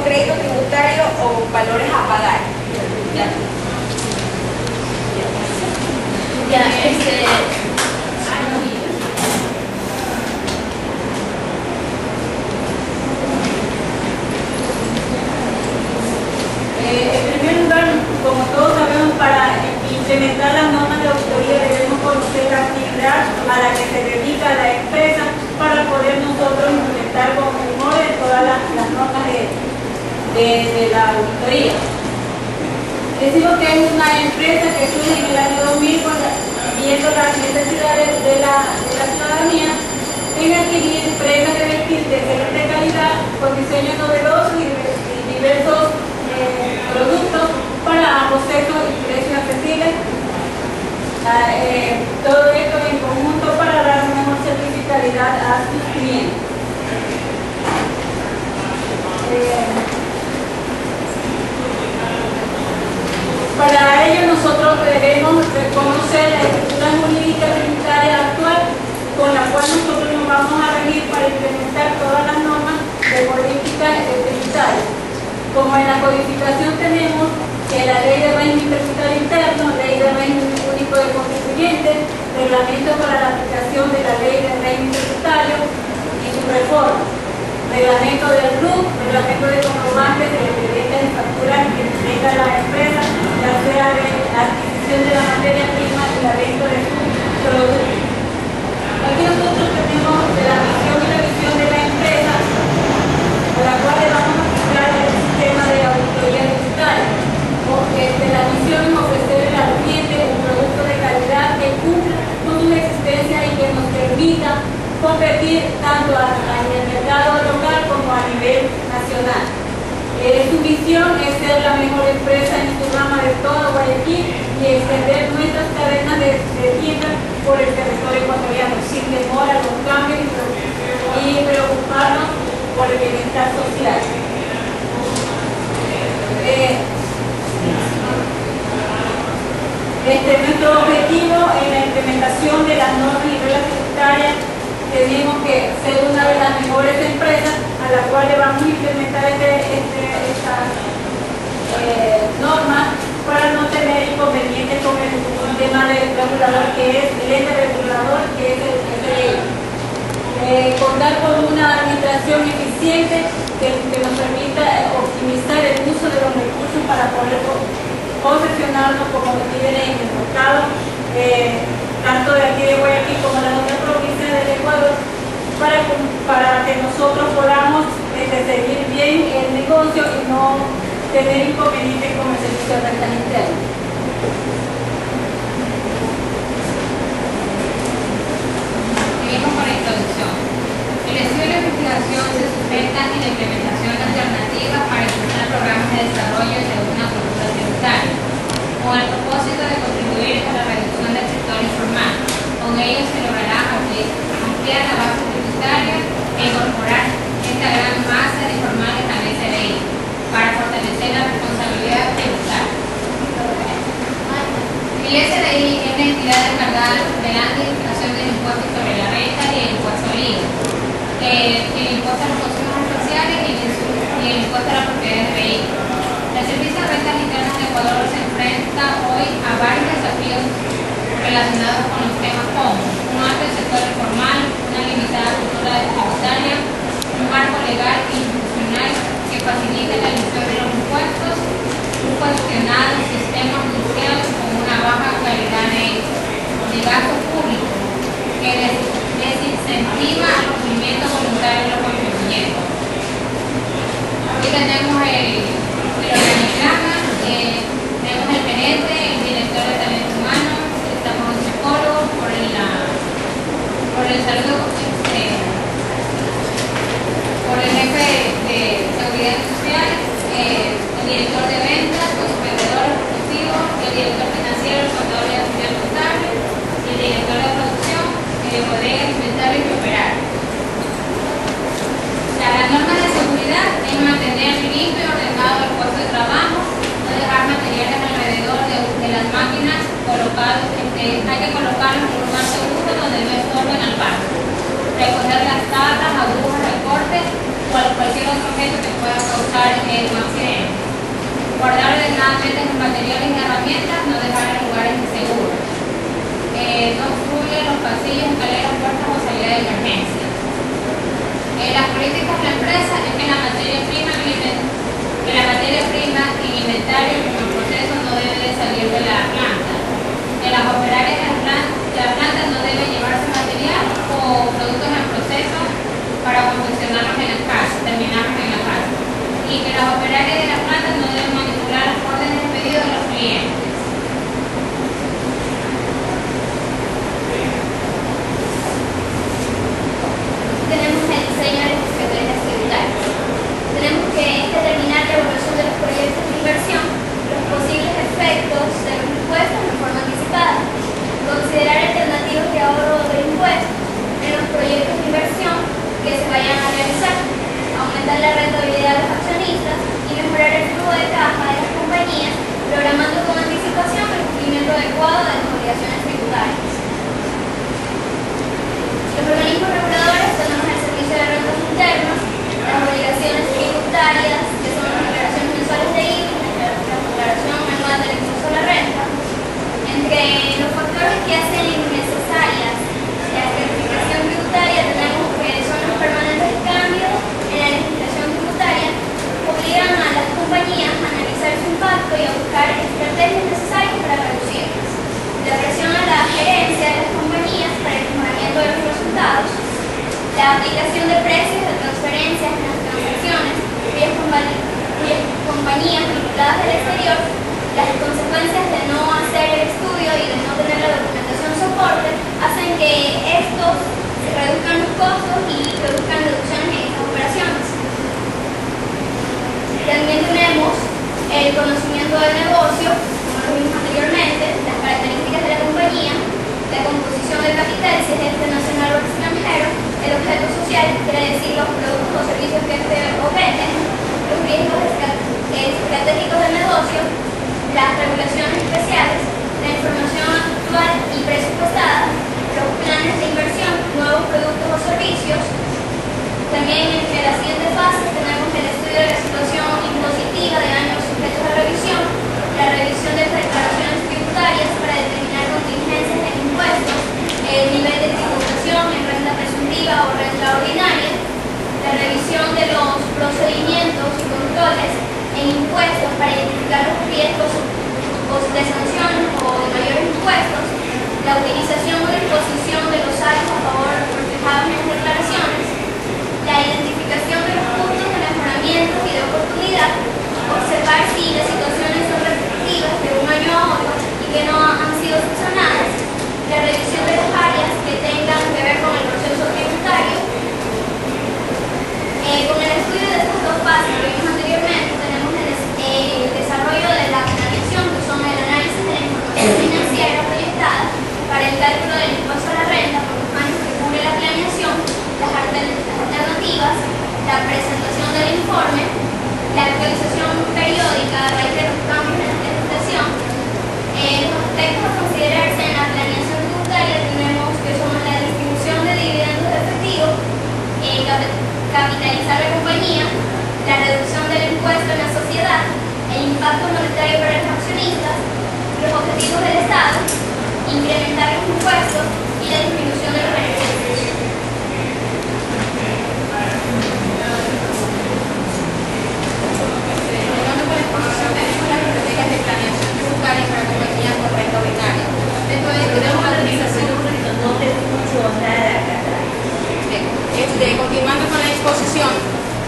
crédito tributario o valores a pagar. En primer lugar, como todos sabemos, para implementar las normas de auditoría debemos conocer la actividad a la que se dedica la empresa para poder nosotros implementar con humor todas las normas de de la auditoría. Decimos que es una empresa que surge en el año 2000 viendo las necesidades de la ciudadanía en adquirir prendas de vestir de excelente calidad con diseños novedosos y diversos productos para ambos sexos y precios accesibles. Todo esto en conjunto para dar un mejor servicio y calidad a sus clientes. Para ello nosotros debemos reconocer la estructura jurídica tributaria actual con la cual nosotros nos vamos a regir para implementar todas las normas de política tributaria. Como en la codificación tenemos que la ley de régimen tributario interno, ley de régimen único de contribuyentes, reglamento para la aplicación de la ley de régimen tributario y su reforma, reglamento del RUC, reglamento de comprobantes de expedientes de facturas que tenga la empresa, ya sea de la adquisición de la materia prima y la venta de sus productos. Aquí nosotros tenemos de la misión y la visión de la empresa, a la cual le vamos a aplicar el sistema de auditoría tributaria. La misión es ofrecerle al cliente un producto de calidad que cumpla con su existencia y que nos permita competir tanto en el mercado local como a nivel nacional. Su misión es ser la mejor empresa en su rama de todo Guayaquil y extender nuestras cadenas de tiendas por el territorio ecuatoriano sin demora a los cambios y preocuparnos por el bienestar social. Nuestro objetivo en la implementación de las normas y reglas tributarias tenemos que ser una de las mejores empresas a la cual le vamos a implementar estas normas para no tener inconvenientes con el sistema de regulador que es el ente regulador que es el FDI. Contar con una administración eficiente que nos permita optimizar el uso de los recursos para poder posicionarnos como líderes en el mercado, tanto de aquí de Guayaquil como de las otras provincias del Ecuador, para que nosotros podamos seguir bien el negocio y no tener inconvenientes con el servicio de rentas internas. Seguimos con la introducción. El estudio y la investigación se sustentan en la implementación de alternativas para impulsar programas de desarrollo de una cultura tributaria, con el propósito de contribuir a la reducción del sector informal. Con ello se logrará ampliar la base tributaria e incorporar esta gran masa de informales al SRI para fortalecer la responsabilidad tributaria. El SRI es la entidad encargada de la administración del impuesto sobre la renta y el impuesto al IVA, el impuesto a los consumos especiales y el impuesto a la propiedad de vehículos. El Servicio de Rentas Internas de Ecuador se enfrenta hoy a varios desafíos relacionados con los temas como un amplio sector informal, una limitada cultura tributaria, un marco legal e institucional que facilite la emisión de los impuestos, un cuestionado sistema judicial con una baja calidad de gasto público que desincentiva el cumplimiento voluntario de los contribuyentes. Aquí tenemos el organigrama, tenemos el gerente, el director de talento humano, estamos un psicólogo por el saludo, por el jefe de seguridad social, el director de ventas, los vendedores ejecutivos, el director financiero, el contador y auxiliar contable, el director de producción, bodega, inventario y operario. Las normas de seguridad es mantener limpio y ordenado el puesto de trabajo, no dejar materiales alrededor de las máquinas colocados, hay que colocarlos en un lugar seguro donde no estorben al paso, recoger las tablas, agujas, recortes o cualquier otro objeto que pueda causar un accidente, guardar ordenadamente los materiales y herramientas, no dejar en lugares inseguros, no obstruir los pasillos, escaleras, puertas o salidas de emergencia. Las políticas de la empresa es que la materia prima en inventario y en proceso no debe de salir de la planta. Las operarias de la planta no deben llevarse material o productos en proceso para confeccionarlos en la casa, terminarlos en la casa. Y y que los operarios de la planta no deben manipular las órdenes de pedido de los clientes. Tenemos el diseño de las estrategias tributarias. Tenemos que determinar la evaluación de los proyectos de inversión, los posibles efectos de los impuestos de forma anticipada, considerar alternativas de ahorro de impuestos en los proyectos de inversión que se vayan a realizar, aumentar la rentabilidad de los accionistas y mejorar el flujo de caja de las compañías, programando con anticipación el cumplimiento adecuado de las obligaciones tributarias. Los organismos reguladores tenemos el Servicio de Rentas Internas, las obligaciones tributarias, que son las declaraciones mensuales de IVA, la declaración anual del impuesto a la renta. Entre los factores que hacen innecesarias la certificación tributaria tenemos que son los permanentes cambios en la legislación tributaria, obligan a las compañías a analizar su impacto y a buscar estrategias necesarias para reducirlas. La presión a la gerencia de las compañías para el mejoramiento de los resultados, la aplicación de precios de transferencias en las transacciones y compañías vinculadas del exterior, las consecuencias de no hacer el estudio y de no tener la documentación soporte hacen que estos se reduzcan los costos y produzcan reducciones en estas operaciones. También tenemos el conocimiento del negocio, como lo vimos anteriormente, las características de la compañía, la composición del capital, si es este nacional o extranjero, el objeto social, quiere decir los productos o servicios que venden, los riesgos estratégicos del negocio, las regulaciones especiales, la información actual y presupuestada, los planes de inversión, nuevos productos o servicios. También entre las siguientes fases tenemos el estudio de la situación impositiva de años sujetos a revisión, la revisión de las declaraciones tributarias para determinar contingencias en impuestos, el nivel de tributación en renta presuntiva o renta ordinaria, la revisión de los procedimientos y controles en impuestos para identificar los riesgos de sanciones o de mayores impuestos, la utilización o disposición de los saldos a favor reflejados en las declaraciones, la identificación de los puntos de mejoramiento y de oportunidad, observar si las situaciones son repetitivas de un año a otro y que no han sido subsanadas, la revisión de las áreas que tengan que ver con el proceso tributario. Con el estudio de estas dos fases que vimos anteriormente, tenemos el desarrollo de la planeación, que son el análisis de la información financiera proyectada para el cálculo del impuesto a la renta por los años que cubre la planeación, las alternativas, la presentación del informe, la actualización periódica a raíz de los cambios en la legislación. Los aspectos a considerarse en la planeación tributaria tenemos que son la distribución de dividendos de efectivo, capitalizar la compañía, la reducción del impuesto en la sociedad, el impacto monetario para los accionistas, los objetivos del Estado, incrementar los impuestos y la disminución de los beneficios. Continuando con la exposición, tenemos las estrategias de planeación tributaria para compañías con renta ordinaria. Dentro de esto tenemos la utilización. Continuando con la exposición,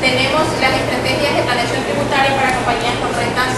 tenemos las estrategias de planeación tributaria para compañías con rentas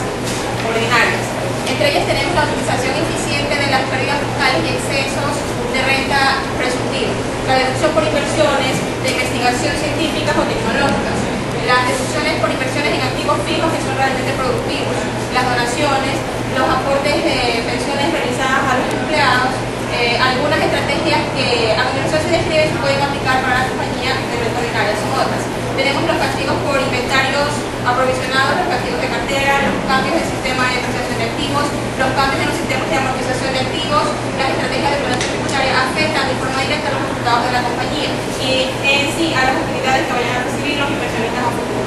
ordinarias. Entre ellas tenemos la utilización eficiente de las pérdidas fiscales y excesos de renta presuntiva, la deducción por inversiones de investigación científicas o tecnológicas, las deducciones por inversiones en activos fijos que son realmente productivos, las donaciones, los aportes de pensiones realizadas a los empleados, algunas estrategias que a mi se describe se pueden aplicar para la compañía de renta ordinaria, son otras. Tenemos los castigos por inventarios aprovisionados, los castigos de cartera, los cambios del sistema de depreciación de activos, los cambios en los sistemas de amortización de activos. Las estrategias de planeación tributaria afectan de forma directa los resultados de la compañía y en sí a las utilidades que vayan a recibir los inversionistas a futuro.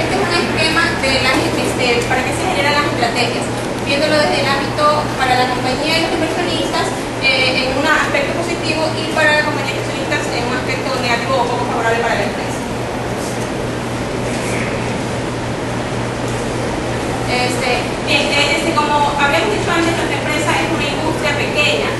Este es un esquema para que se generan las estrategias, viéndolo desde el ámbito para la compañía y los inversionistas en un aspecto positivo y para la compañía y los inversionistas en un aspecto negativo o poco favorable para la empresa. Como habíamos dicho antes, nuestra empresa es una industria pequeña.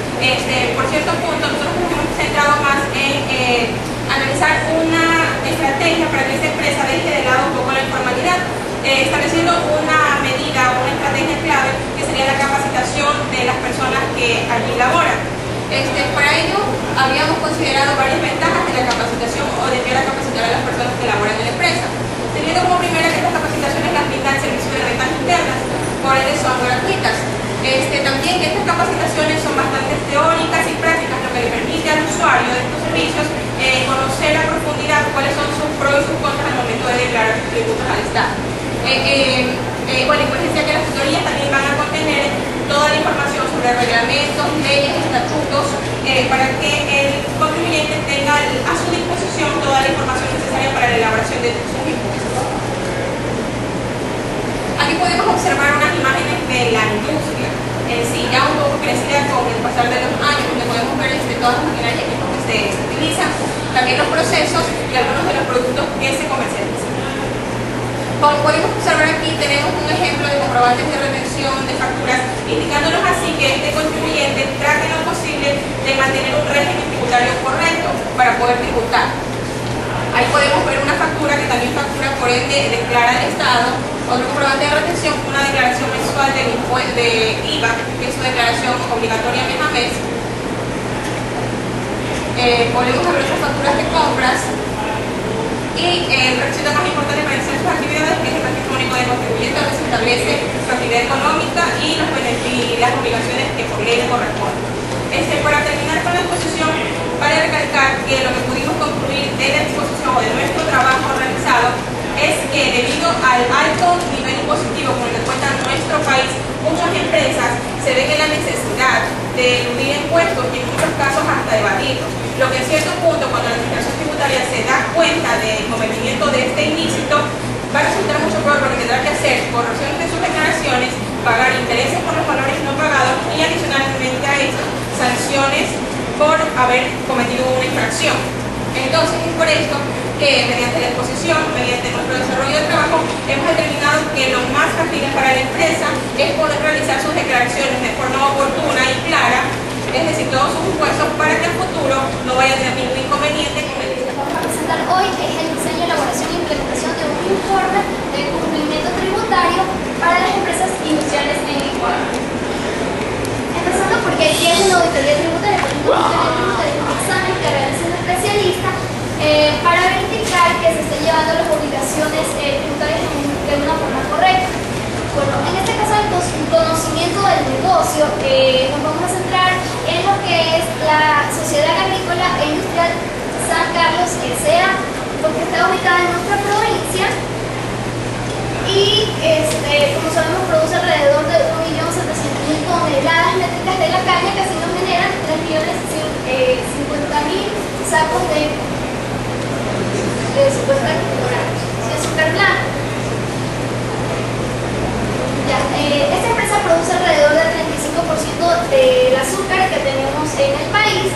Por cierto punto, nosotros nos hemos centrado más en analizar realizar una estrategia para que esta empresa deje de lado un poco la informalidad, estableciendo una medida, una estrategia clave que sería la capacitación de las personas que allí laboran. Para ello, habíamos considerado varias ventajas de la capacitación o de enviar a capacitar a las personas que laboran en la empresa, teniendo como primera que estas capacitaciones las brindan servicios de rentas internas, por ende son gratuitas. También que estas capacitaciones son bastante teóricas y prácticas, lo que le permite al usuario de estos servicios conocer a profundidad cuáles son sus pros y sus contras al momento de declarar sus tributos al Estado. Bueno, y pues decía que las tutorías también van a contener toda la información sobre reglamentos, leyes, estatutos, para que el contribuyente tenga a su disposición toda la información necesaria para la elaboración de sus impuestos. Aquí podemos observar unas imágenes de la industria, sí, ya un poco crecida con el pasar de los años, donde podemos ver todas las maquinarias y equipos que se utilizan, también los procesos y algunos de los productos que se comercializan. Como podemos observar aquí, tenemos un ejemplo de comprobantes de retención de facturas, indicándonos así que este contribuyente trate lo posible de mantener un régimen tributario correcto para poder tributar. Ahí podemos ver una factura que también factura, por ende declara el Estado, otro comprobante de retención, una declaración mensual de IVA, que es su declaración obligatoria mes a mes. Podemos ver otras facturas de compras. Y el requisito más importante para iniciar sus actividades es el registro único de contribuyente, donde se establece su actividad económica y las obligaciones que por ley le corresponden. Para terminar con la exposición, para recalcar que lo que pudimos concluir de la exposición o de nuestro trabajo realizado es que debido al alto nivel impositivo con el que cuenta nuestro país, muchas empresas se ven en la necesidad de eludir impuestos y en muchos casos hasta evadirlos. Lo que en cierto punto, cuando la administración tributaria se da cuenta del cometimiento de este ilícito, va a resultar mucho peor porque tendrá que hacer correcciones de sus declaraciones, pagar intereses por los valores no pagados y adicionalmente a eso, sanciones por haber cometido una infracción. Entonces es por esto que mediante la exposición, mediante nuestro desarrollo de trabajo, hemos determinado que lo más factible para la empresa es poder realizar sus declaraciones de forma oportuna y clara, es decir, todos sus impuestos, para que en el futuro no vaya a tener ningún inconveniente con el Lo que vamos a presentar hoy es el diseño, elaboración e implementación de un informe de cumplimiento tributario para las empresas industriales en Ecuador. Empezando porque tiene una auditoría tributaria, porque una auditoría tributaria es un examen que realiza un especialista para verificar que se estén llevando las obligaciones tributarias de una forma correcta. Bueno, en este caso el conocimiento del negocio, nos vamos a centrar en lo que es la Sociedad Agrícola e Industrial San Carlos S.A., porque está ubicada en nuestra provincia y como sabemos produce alrededor de 1.700.000 toneladas métricas de la caña, que así nos generan 3.050.000 sacos de supuesta azúcar blanco. Esta empresa produce alrededor del 35% del azúcar que tenemos en el país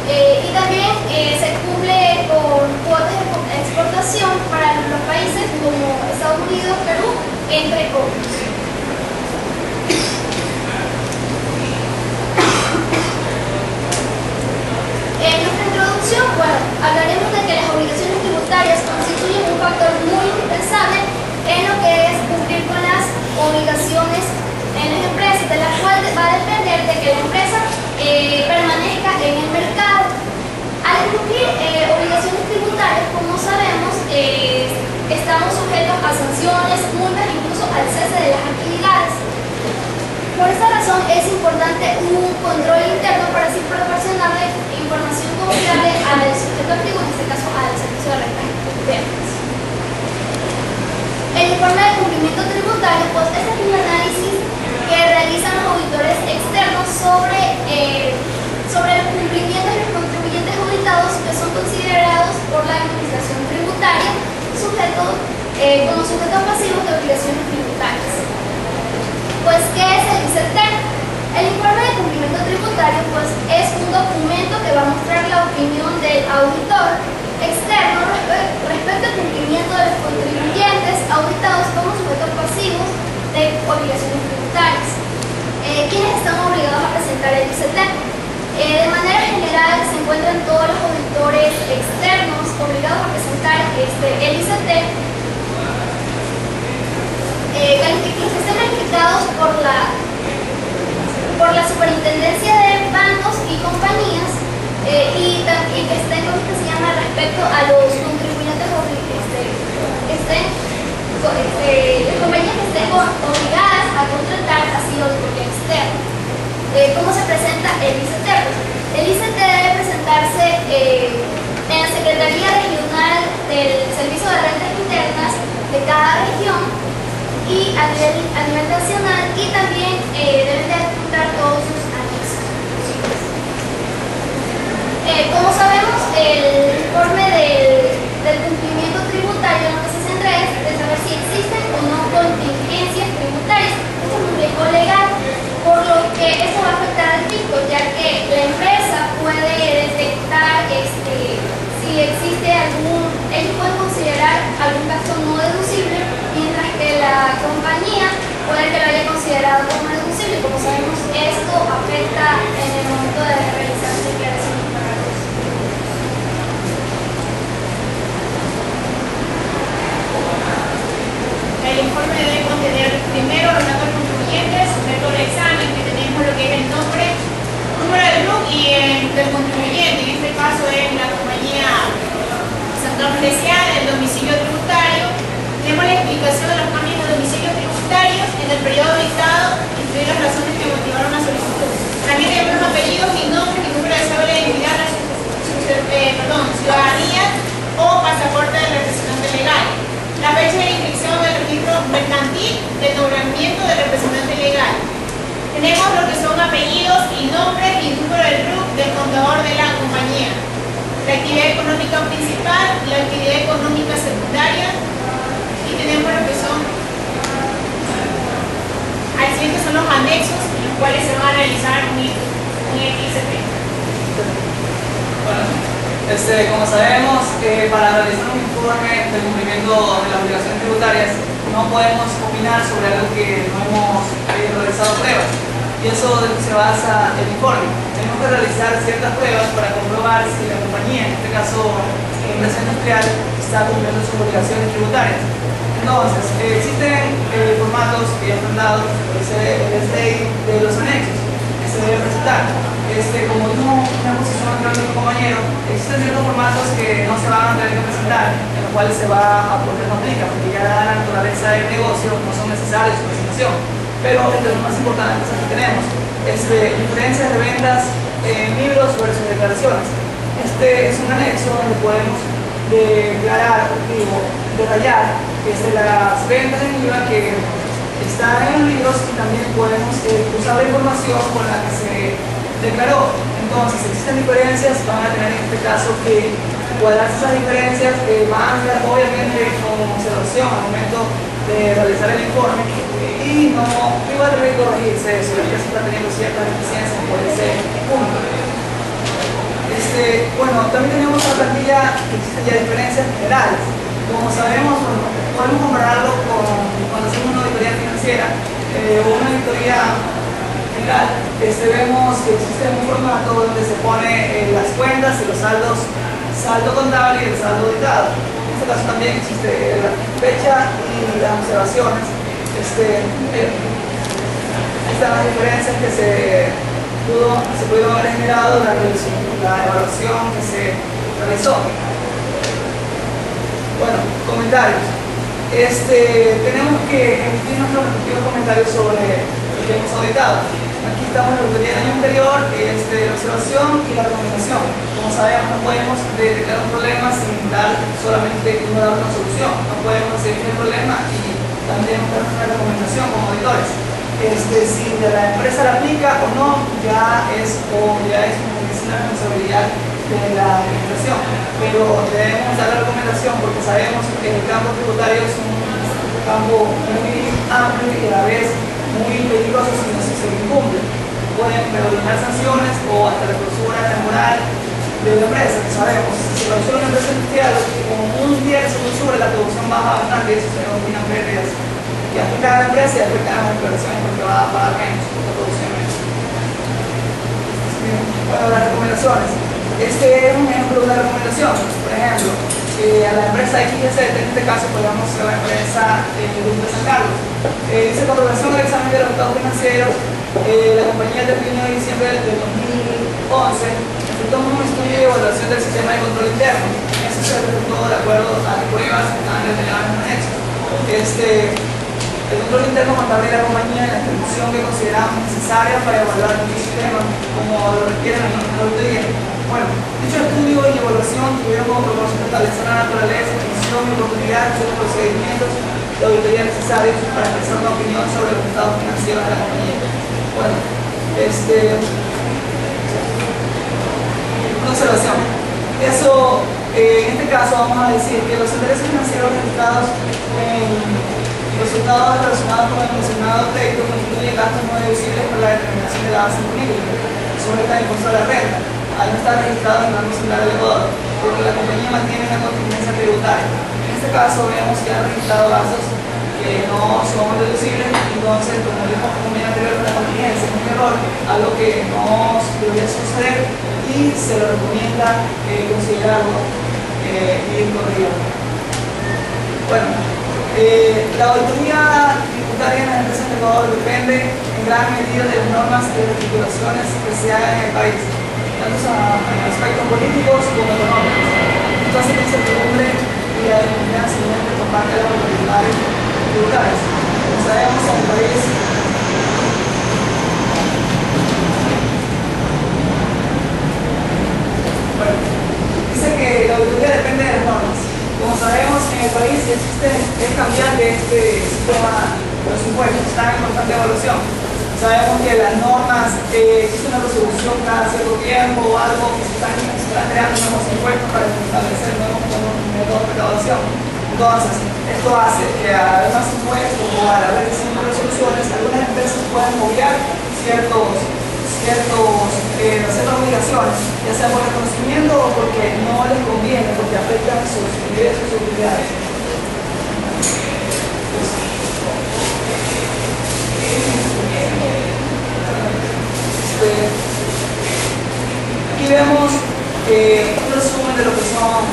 y también se cumple con cuotas de exportación para los países como Estados Unidos, Perú, entre otros. En nuestra introducción, bueno, hablaremos de que las obligaciones tributarias constituyen un factor muy indispensable en lo que es cumplir con las obligaciones en las empresas, de la cual va a depender de que la empresa permanezca en el mercado. Al cumplir obligaciones tributarias, como sabemos, estamos sujetos a sanciones, multas, incluso al cese de las actividades. Por esta razón es importante un control interno para así proporcionarle información confiable al sujeto activo, en este caso al servicio de rentas internas. El informe de cumplimiento tributario, pues este es un análisis que realizan los auditores externos sobre los cumplimientos de los contribuyentes auditados que son considerados por la administración tributaria como sujetos pasivos de obligaciones tributarias. Pues, ¿qué es el ICT? El informe de cumplimiento tributario pues, es un documento que va a mostrar la opinión del auditor externo respecto al cumplimiento de los contribuyentes auditados como sujetos pasivos de obligaciones tributarias. ¿Quiénes están obligados a presentar el ICT? De manera general se encuentran todos los auditores externos obligados a presentar el ICT, los que estén calificados por la Superintendencia de Bancos y Compañías y que estén, como se llama, respecto a los contribuyentes, las compañías que estén obligadas a contratar así auditoría externa. ¿Cómo se presenta el ICT? El ICT debe presentarse en la Secretaría Regional del Servicio de Rentas Internas de cada región y a nivel nacional, y también deben de adjuntar todos sus anexos posibles. Como sabemos, el informe del cumplimiento tributario lo que se centra es de saber si existen o no contingencias tributarias. Esto es un riesgo legal, por lo que esto va a afectar al fisco, ya que la empresa puede detectar si existe ellos pueden considerar algún gasto no deducible, mientras que la compañía puede que lo haya considerado como deducible. Como sabemos, esto afecta en el momento de realizar su declaración de pagos. El informe debe contener primero los datos contribuyentes, método de examen, que tenemos lo que es el nombre, número del RUC y del contribuyente. En este caso es la compañía Central Especial, el domicilio tributario. Tenemos la explicación de los cambios de domicilio tributarios en el periodo dictado, incluir las razones que motivaron la solicitud. También tenemos los apellidos y nombres y número de cédula de identidad, ciudadanía o pasaporte del representante legal. La fecha de inscripción del registro mercantil, del nombramiento del representante legal. Tenemos lo que son apellidos y nombres y número del RUC del contador de la compañía. La actividad económica principal, la actividad económica secundaria, y tenemos lo que son, al siguiente son los anexos, en los cuales se van a realizar un ICT. Bueno, como sabemos, para realizar un informe del cumplimiento de las obligaciones tributarias no podemos opinar sobre algo que no hemos realizado pruebas, y eso se basa en el informe. Tenemos que realizar ciertas pruebas para comprobar si la compañía, en este caso empresa industrial, está cumpliendo sus obligaciones tributarias. Entonces, existen formatos que ya están dados, el SDI de los anexos, que se debe presentar. Como dijo una posición de nuestro compañero, existen ciertos formatos que no se van a tener que presentar, en los cuales se va a poner no aplica, porque ya dada la naturaleza del negocio no son necesarios su presentación. Pero entre los más importantes aquí tenemos diferencias de ventas en libros versus declaraciones. Este es un anexo donde podemos declarar, detallar las ventas en IVA que están en los libros, y también podemos usar la información con la que se declaró. Entonces, existen diferencias, van a tener en este caso que cuadrarse esas diferencias, van a ser obviamente con observación al momento de realizar el informe, y no va a tener que corregirse eso, ya que se está teniendo ciertas deficiencias por ese punto. Bueno, también tenemos una plantilla que existen ya diferencias generales. Como sabemos, podemos compararlo con cuando hacemos una auditoría financiera o una auditoría general. Vemos que existe un formato donde se pone las cuentas y los saldos, saldo contable y el saldo auditado. En este caso también existe la fecha y las observaciones. Están las diferencias que se pudieron haber generado la evaluación que se realizó. Bueno, comentarios. Tenemos que emitir nuestros respectivos comentarios sobre lo que hemos auditado. Aquí estamos en la auditoría del año anterior, la observación y la recomendación. Como sabemos, no podemos detectar un problema sin dar solamente una solución. No podemos decir que hay un problema y también dar una recomendación como auditores. Si la empresa la aplica o no, ya es una responsabilidad de la administración, pero debemos dar la recomendación porque sabemos que el campo tributario es un campo muy amplio y a la vez muy peligroso si no se incumple. Pueden ordenar sanciones o hasta la clausura temporal de la empresa. Sabemos, si la clausura de una empresa industrial, con un día que se clausura, la producción baja bastante y eso se denominan pérdidas que afectan a la empresa y afectan a las operaciones porque va a pagar menos la producción menos. Bueno, las recomendaciones. Este es un ejemplo de una recomendación. Por ejemplo, a la empresa XYZ, en este caso podríamos ser la empresa Grupo San Carlos. Dice, con relación al examen de los estados financieros, la compañía del 1 de diciembre del 2011 efectuó un estudio de evaluación del sistema de control interno. Eso se efectuó de acuerdo a las pruebas detallada en el anexo. El control interno contable de la compañía en la institución que consideramos necesaria para evaluar el sistema como lo requiere la auditoría. Bueno, dicho estudio y evaluación tuvieron como propósito establecer la naturaleza, definición y oportunidad de los procedimientos de auditoría necesarios para expresar una opinión sobre los estados financieros de la compañía. Bueno, una observación. Eso, en este caso vamos a decir que los intereses financieros registrados en resultados relacionados con el mencionado crédito constituyen gastos no deducibles para la determinación de la base imponible, sujeta al impuesto a la renta, al no estar registrado en rango similar al Ecuador, porque la compañía mantiene una contingencia tributaria. En este caso vemos que han registrado gastos que no son deducibles, entonces, como dijo bien anterior, la contingencia es un error, algo que no debería suceder y se lo recomienda considerarlo y corregirlo. Bueno, la auditoría tributaria en las empresas de Ecuador depende en gran medida de las normas y de las titulaciones que se hagan en el país, tanto en aspectos políticos como económicos. Esto hace que incertidumbre y la desconfianza por parte de las autoridades tributarias. Como sabemos, en el país dice que la auditoría depende de las normas. Como sabemos, en el país es cambiante este sistema de los impuestos, está en constante evaluación. Sabemos que las normas, existe una resolución cada cierto tiempo o algo que se están creando nuevos impuestos para establecer nuevos métodos de recaudación. Entonces, esto hace que al haber más impuestos o al haber distintas resoluciones, algunas empresas puedan obviar ciertas obligaciones, ya sea por reconocimiento o porque no les conviene, porque afectan sus ingresos y sus utilidades. Aquí vemos un resumen de lo que son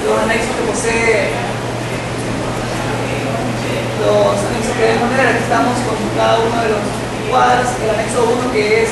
los anexos que posee los anexos que debemos leer. Aquí estamos con cada uno de los cuadros, el anexo 1 que es